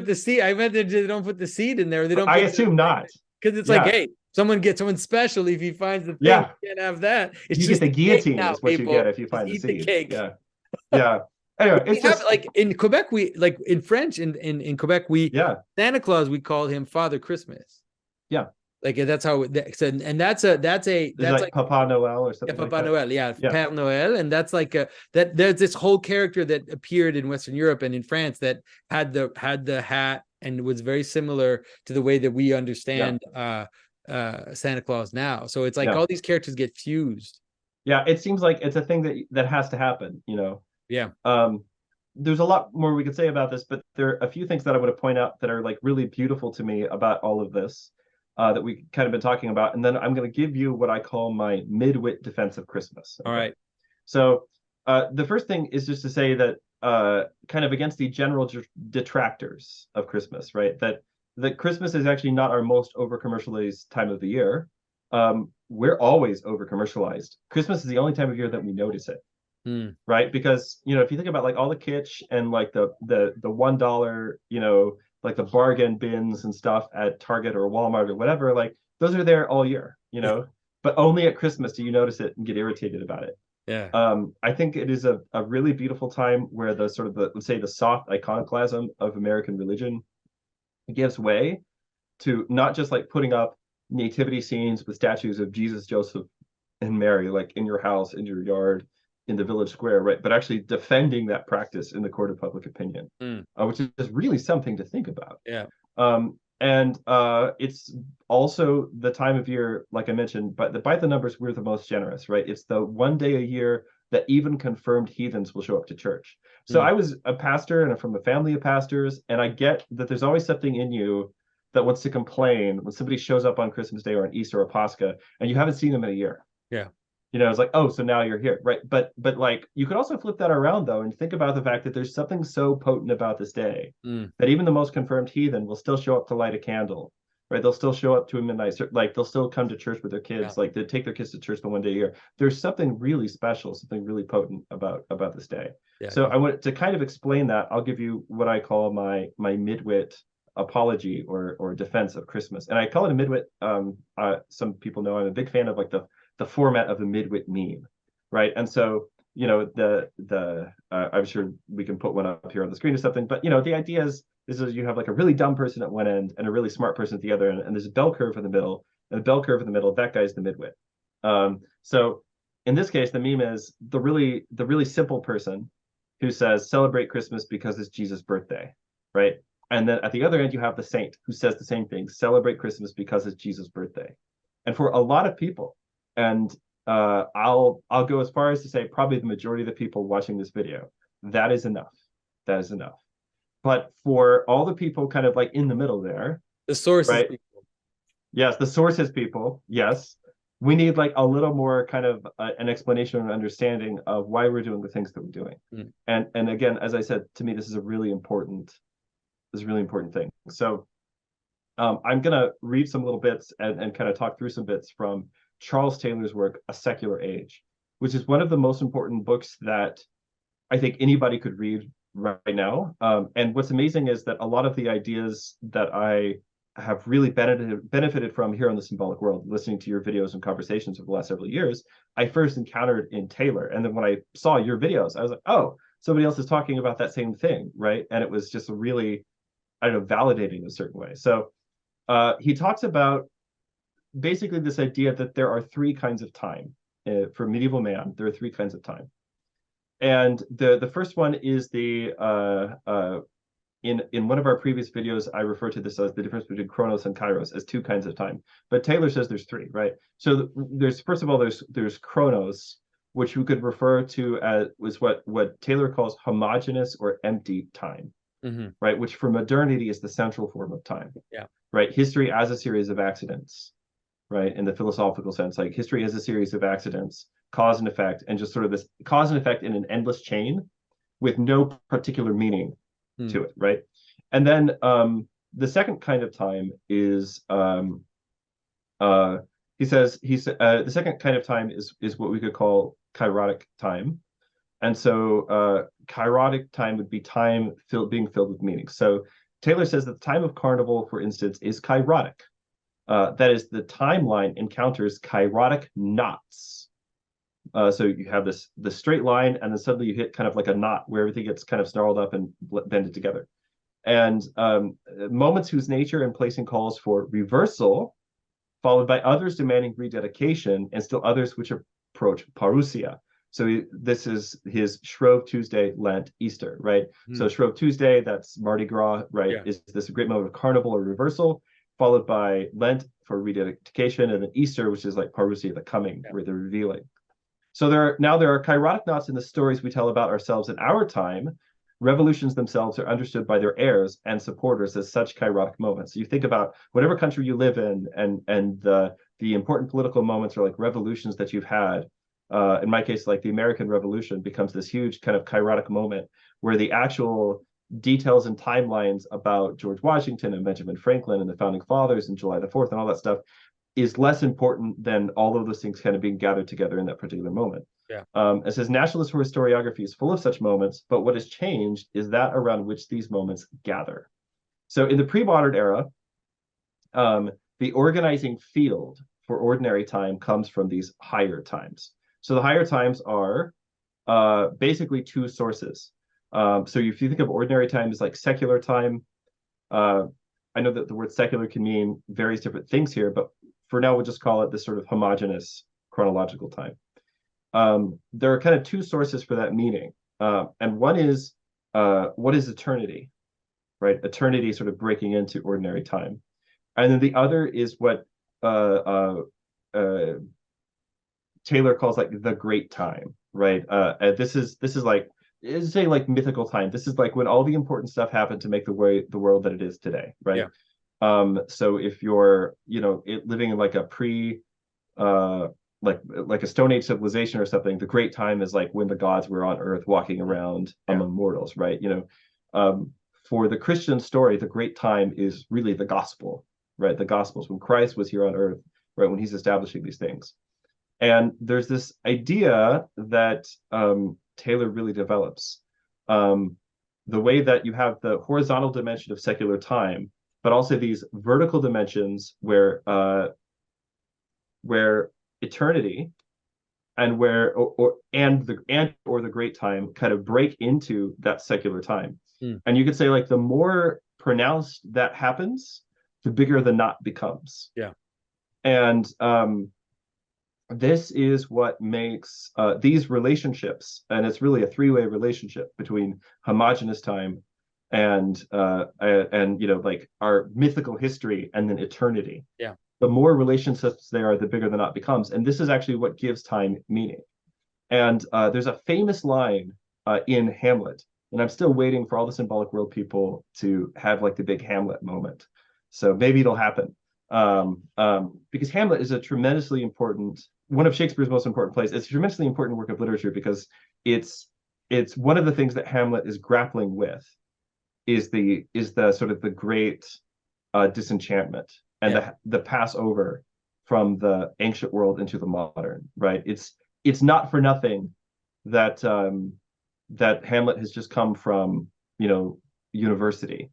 Speaker 2: the seed. I meant they don't put the seed in there. They don't.
Speaker 1: I assume not,
Speaker 2: because it's like, hey, someone special if he finds the thing.
Speaker 1: Yeah.
Speaker 2: You can't have that. It's
Speaker 1: you
Speaker 2: just
Speaker 1: get the guillotine
Speaker 2: now,
Speaker 1: is what
Speaker 2: people.
Speaker 1: you get if you find the
Speaker 2: Eat
Speaker 1: seed.
Speaker 2: the cake.
Speaker 1: Yeah. Anyway, it's just
Speaker 2: like in Quebec, we like in French in Quebec, Santa Claus, we call him Father Christmas.
Speaker 1: Yeah.
Speaker 2: Like that's how and that's like
Speaker 1: Papa Noel or something.
Speaker 2: Papa Noel, Père Noel, and that's like that. There's this whole character that appeared in Western Europe and in France that had the hat and was very similar to the way that we understand Santa Claus now. So it's like all these characters get fused.
Speaker 1: Yeah, it seems like it's a thing that has to happen.
Speaker 2: Yeah.
Speaker 1: There's a lot more we could say about this, but there are a few things that I want to point out that are like really beautiful to me about all of this. That we kind of been talking about, and then I'm going to give you what I call my midwit defense of Christmas.
Speaker 2: Okay? All right.
Speaker 1: So the first thing is just to say that kind of against the general detractors of Christmas, right? That Christmas is actually not our most over-commercialized time of the year. We're always over-commercialized. Christmas is the only time of year that we notice it. Right? Because if you think about like all the kitsch and like the $1, like the bargain bins and stuff at Target or Walmart or whatever, like those are there all year, but only at Christmas do you notice it and get irritated about it. I think it is a really beautiful time where let's say the soft iconoclasm of American religion gives way to not just like putting up nativity scenes with statues of Jesus, Joseph, and Mary, like in your house, in your yard, in the village square, right? But actually defending that practice in the court of public opinion, which is really something to think about. And it's also the time of year, like I mentioned, but by the numbers, we're the most generous, right? It's the one day a year that even confirmed heathens will show up to church. So I was a pastor and I'm from a family of pastors, and I get that there's always something in you that wants to complain when somebody shows up on Christmas Day or on Easter or Pascha and you haven't seen them in a year. It's like, oh, so now you're here, right? But like you could also flip that around though and think about the fact that there's something so potent about this day that even the most confirmed heathen will still show up to light a candle, right? They'll still show up to a midnight, like they'll still come to church with their kids, like they take their kids to church the one day a year. There's something really special, something really potent about this day. So I want to kind of explain that. I'll give you what I call my midwit apology or defense of Christmas, and I call it a midwit. Some people know I'm a big fan of like the format of the midwit meme, right? And so I'm sure we can put one up here on the screen or something, but the idea is you have like a really dumb person at one end and a really smart person at the other end, and there's a bell curve in the middle, and the bell curve in the middle, that guy's the midwit. So in this case, the meme is the really simple person who says celebrate Christmas because it's Jesus' birthday, right? And then at the other end, you have the saint who says the same thing, celebrate Christmas because it's Jesus' birthday. And for a lot of people, and I'll go as far as to say probably the majority of the people watching this video, that is enough. That is enough. But for all the people kind of like in the middle there,
Speaker 2: the sources,
Speaker 1: right?
Speaker 2: people.
Speaker 1: Yes, the sources people, yes. we need like a little more kind of an explanation and understanding of why we're doing the things that we're doing. And again, as I said, to me, this is a really important thing. So I'm going to read some little bits and kind of talk through some bits from Charles Taylor's work, A Secular Age, which is one of the most important books that I think anybody could read right now. And what's amazing is that a lot of the ideas that I have really benefited from here on the symbolic world, listening to your videos and conversations over the last several years, I first encountered in Taylor. And then when I saw your videos, I was like, oh, somebody else is talking about that same thing, right? And it was just really, I don't know, validating in a certain way. So he talks about basically this idea that there are three kinds of time. For medieval man, there are three kinds of time. And the first one is in one of our previous videos, I refer to this as the difference between Chronos and Kairos as two kinds of time. But Taylor says there's three, right? So there's first of all there's Chronos, which we could refer to as was what Taylor calls homogeneous or empty time, right? Which for modernity is the central form of time.
Speaker 2: Yeah.
Speaker 1: Right. History as a series of accidents, right? In the philosophical sense, like history as a series of accidents, cause and effect, and just sort of this cause and effect in an endless chain with no particular meaning to it, right? And then the second kind of time is he says the second kind of time is what we could call kairotic time. And so kairotic time would be time being filled with meaning. So Taylor says that the time of carnival, for instance, is kairotic. That is, the timeline encounters kairotic knots. So you have the straight line, and then suddenly you hit kind of like a knot where everything gets kind of snarled up and bended together. And moments whose nature and placing calls for reversal, followed by others demanding rededication, and still others which approach parousia. So this is his Shrove Tuesday, Lent, Easter, right? So Shrove Tuesday, that's Mardi Gras, right? Yeah. Is this a great moment of carnival or reversal, followed by Lent for rededication, and then Easter, which is like parousia, the coming, where they're revealing. So there are kairotic knots in the stories we tell about ourselves in our time. Revolutions themselves are understood by their heirs and supporters as such kairotic moments. So you think about whatever country you live in, and the important political moments or like revolutions that you've had. In my case, like the American Revolution becomes this huge kind of kairotic moment where the actual details and timelines about George Washington and Benjamin Franklin and the founding fathers and July the 4th and all that stuff is less important than all of those things kind of being gathered together in that particular moment.
Speaker 2: Yeah.
Speaker 1: It says nationalist historiography is full of such moments, but what has changed is that around which these moments gather. So in the pre-modern era, the organizing field for ordinary time comes from these higher times. So the higher times are basically two sources. So if you think of ordinary time as like secular time, I know that the word secular can mean various different things here, but for now we'll just call it this sort of homogeneous chronological time. There are kind of two sources for that meaning. And one is what is eternity, right? Eternity sort of breaking into ordinary time. And then the other is what Taylor calls like the great time, right? This is like, say like mythical time. This is like when all the important stuff happened to make the world that it is today, right? Yeah. So if you're, living in like a like a Stone Age civilization or something, the great time is like when the gods were on Earth walking around among mortals, right? For the Christian story, the great time is really the gospel, right? The Gospels, when Christ was here on Earth, right? When he's establishing these things. And there's this idea that Taylor really develops. The way that you have the horizontal dimension of secular time, but also these vertical dimensions where eternity and the great time kind of break into that secular time. And you could say like the more pronounced that happens, the bigger the knot becomes.
Speaker 2: Yeah.
Speaker 1: And this is what makes these relationships, and it's really a three-way relationship between homogeneous time and like our mythical history and then eternity.
Speaker 2: Yeah.
Speaker 1: The more relationships there are, the bigger the knot becomes. And this is actually what gives time meaning. And there's a famous line in Hamlet, and I'm still waiting for all the symbolic world people to have like the big Hamlet moment. So maybe it'll happen. Because Hamlet is a tremendously important, one of Shakespeare's most important plays. It's a tremendously important work of literature because it's one of the things that Hamlet is grappling with is the sort of the great disenchantment and the passover from the ancient world into the modern, right? It's not for nothing that that Hamlet has just come from, university,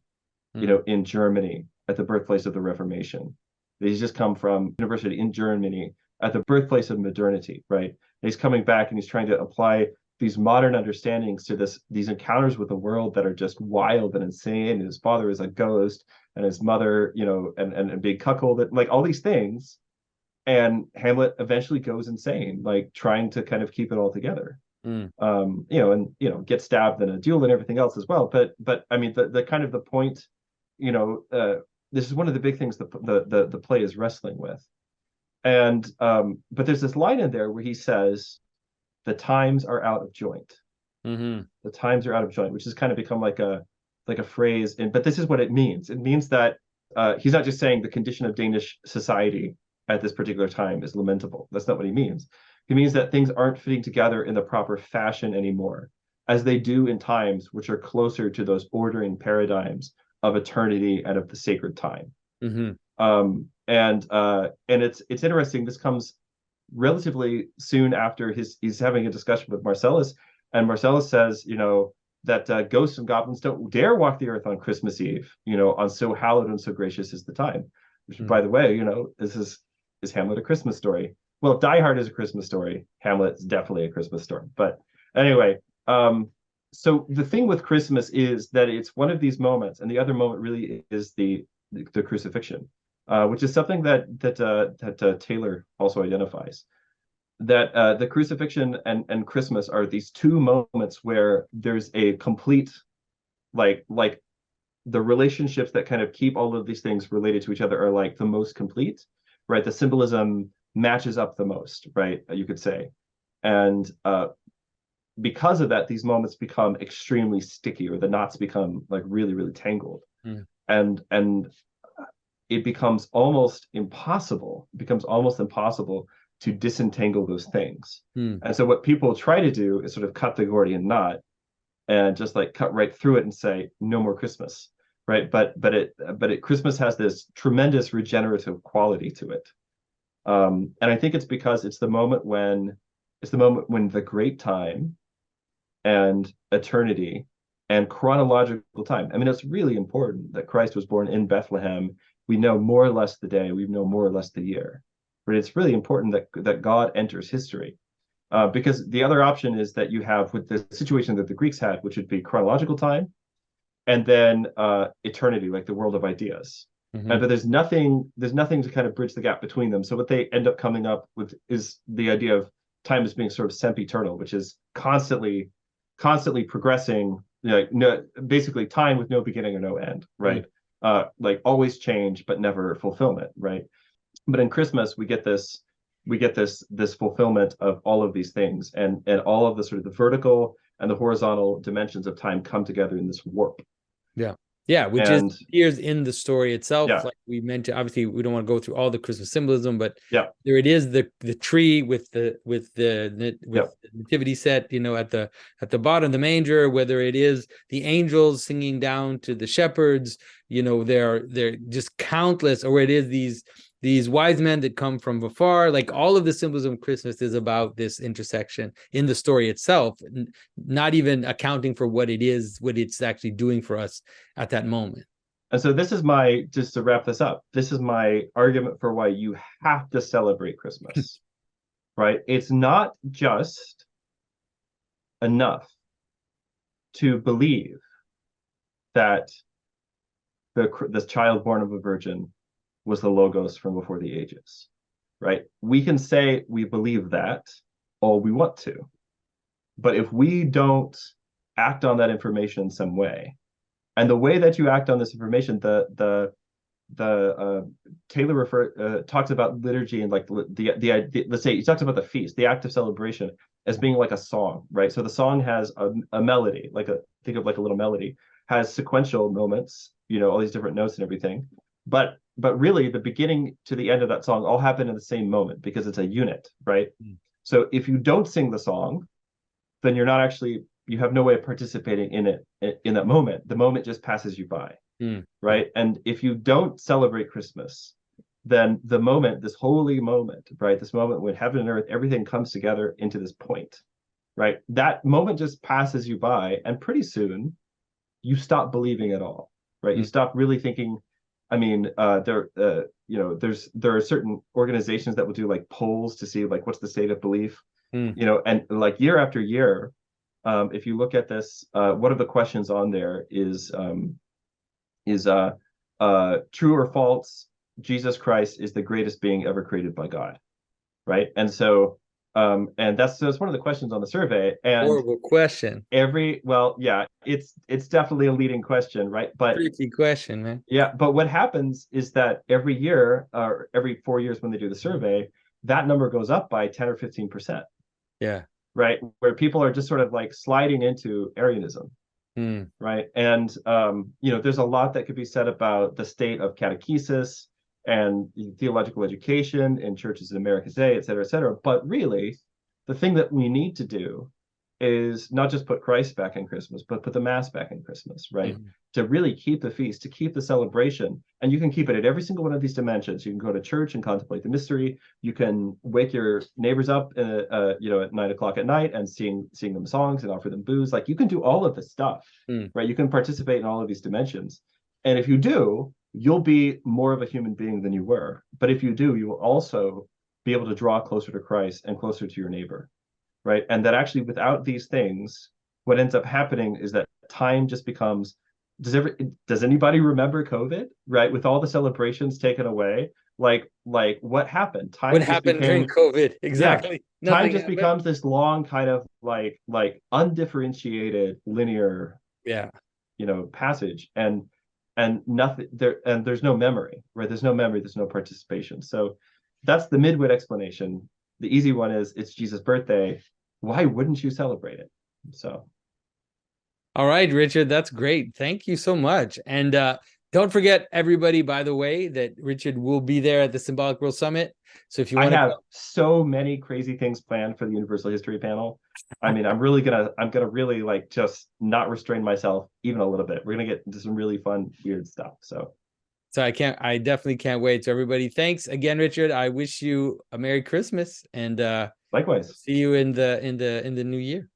Speaker 1: in Germany at the birthplace of the Reformation. He's just come from university in Germany at the birthplace of modernity, right? And he's coming back and he's trying to apply these modern understandings to these encounters with the world that are just wild and insane. And his father is a ghost, and his mother, and being cuckolded, like all these things. And Hamlet eventually goes insane, like trying to kind of keep it all together. Get stabbed in a duel and everything else as well. But I mean, the kind of the point, this is one of the big things the play is wrestling with. And but there's this line in there where he says, "The times are out of joint."
Speaker 2: Mm-hmm.
Speaker 1: The times are out of joint, which has kind of become like a phrase. But this is what it means. It means that he's not just saying the condition of Danish society at this particular time is lamentable. That's not what he means. He means that things aren't fitting together in the proper fashion anymore, as they do in times which are closer to those ordering paradigms of eternity and of the sacred time.
Speaker 2: Mm-hmm.
Speaker 1: And it's interesting. This comes relatively soon after he's having a discussion with Marcellus, and Marcellus says, that ghosts and goblins don't dare walk the earth on Christmas Eve, on so hallowed and so gracious is the time. Which, by the way, is Hamlet a Christmas story? Well, if Die Hard is a Christmas story, Hamlet's definitely a Christmas story. But anyway, so the thing with Christmas is that it's one of these moments, and the other moment really is the crucifixion, which is something that Taylor also identifies. That the crucifixion and Christmas are these two moments where there's a complete, like the relationships that kind of keep all of these things related to each other are like the most complete, right? The symbolism matches up the most, right? You could say. And because of that, these moments become extremely sticky, or the knots become like really, really tangled. And it becomes almost impossible to disentangle those things. And so what people try to do is sort of cut the Gordian knot and just like cut right through it and say, no more Christmas, right? But Christmas has this tremendous regenerative quality to it. And I think it's because it's the moment when the great time and eternity and chronological time. I mean, it's really important that Christ was born in Bethlehem. We know more or less the day, we know more or less the year. But it's really important that God enters history. Because the other option is that you have with the situation that the Greeks had, which would be chronological time, and then eternity, like the world of ideas. But there's nothing to kind of bridge the gap between them. So what they end up coming up with is the idea of time as being sort of sempiternal, which is constantly progressing, basically time with no beginning or no end, right? Like always change, but never fulfillment, right? But in Christmas, we get this fulfillment of all of these things, and all of the sort of the vertical and the horizontal dimensions of time come together in this warp.
Speaker 2: Which appears in the story itself.
Speaker 1: Yeah.
Speaker 2: Like we mentioned, obviously we don't want to go through all the Christmas symbolism, but
Speaker 1: there
Speaker 2: it is the tree with the nativity set, at the bottom, the manger, whether it is the angels singing down to the shepherds, they're just countless, or it is these wise men that come from afar. Like all of the symbolism of Christmas is about this intersection in the story itself, not even accounting for what it's actually doing for us at that moment.
Speaker 1: And so this is just to wrap this up, this is my argument for why you have to celebrate Christmas, right? It's not just enough to believe that this child born of a virgin was the Logos from before the ages, right? We can say we believe that all we want to, but if we don't act on that information in some way, and the way that you act on this information, the Taylor talks about liturgy and like the let's say he talks about the feast, the act of celebration, as being like a song, right? So the song has a melody, think of like a little melody, has sequential moments, all these different notes and everything. But but really the beginning to the end of that song all happen in the same moment because it's a unit, right? So if you don't sing the song, then you're not actually, you have no way of participating in it in that moment. The moment just passes you by, right? And if you don't celebrate Christmas, then the moment, this holy moment, right? This moment when heaven and earth, everything comes together into this point, right? That moment just passes you by, and pretty soon you stop believing at all, right? You stop really thinking. I mean, there are certain organizations that will do like polls to see like what's the state of belief, and like year after year, if you look at this, one of the questions on there is true or false, Jesus Christ is the greatest being ever created by God, right? And so, and that's one of the questions on the survey. And
Speaker 2: horrible question.
Speaker 1: It's definitely a leading question, right? But
Speaker 2: tricky question, man.
Speaker 1: Yeah, but what happens is that every year, or every 4 years when they do the survey, that number goes up by 10 or 15%.
Speaker 2: Yeah.
Speaker 1: Right, where people are just sort of like sliding into Arianism, right? And there's a lot that could be said about the state of catechesis and theological education in churches in America today, et cetera, et cetera. But really, the thing that we need to do is not just put Christ back in Christmas, but put the Mass back in Christmas, right? To really keep the feast, to keep the celebration. And you can keep it at every single one of these dimensions. You can go to church and contemplate the mystery. You can wake your neighbors up, at 9 o'clock at night and sing them songs and offer them booze. Like, you can do all of this stuff, right? You can participate in all of these dimensions. And if you do, you'll be more of a human being than you were. But if you do, you will also be able to draw closer to Christ and closer to your neighbor. Right. And that actually, without these things, what ends up happening is that time just becomes, does anybody remember COVID? Right. With all the celebrations taken away, like what happened?
Speaker 2: What happened during COVID? Exactly.
Speaker 1: Yeah, time just becomes this long kind of like undifferentiated linear, passage, and nothing there, and there's no memory, right? There's no memory, there's no participation. So that's the Midwit explanation. The easy one is it's Jesus' birthday. Why wouldn't you celebrate it? So,
Speaker 2: all right, Richard, that's great. Thank you so much. And don't forget, everybody, by the way, that Richard will be there at the Symbolic World Summit. So if you want, I have
Speaker 1: so many crazy things planned for the Universal History panel. I mean, I'm gonna really like just not restrain myself even a little bit. We're gonna get into some really fun, weird stuff. So
Speaker 2: I definitely can't wait. So everybody, thanks again, Richard. I wish you a Merry Christmas, and
Speaker 1: likewise.
Speaker 2: See you in the new year.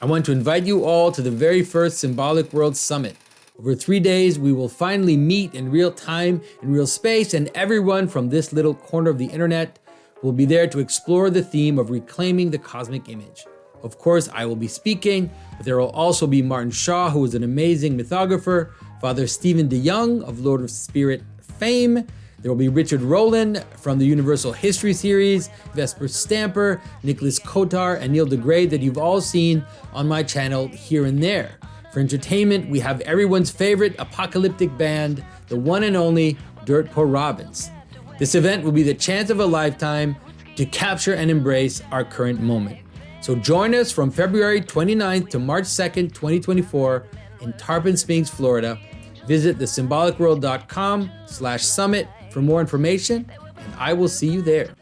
Speaker 2: I want to invite you all to the very first Symbolic World Summit. Over 3 days, we will finally meet in real time, in real space, and everyone from this little corner of the internet will be there to explore the theme of reclaiming the cosmic image. Of course, I will be speaking, but there will also be Martin Shaw, who is an amazing mythographer, Father Stephen DeYoung of Lord of Spirit fame. There will be Richard Rohlin from the Universal History series, Vesper Stamper, Nicholas Kotar, and Neil deGraye that you've all seen on my channel here and there. For entertainment, we have everyone's favorite apocalyptic band, the one and only Dirt Poor Robins. This event will be the chance of a lifetime to capture and embrace our current moment. So join us from February 29th to March 2nd, 2024 in Tarpon Springs, Florida. Visit thesymbolicworld.com/summit for more information, and I will see you there.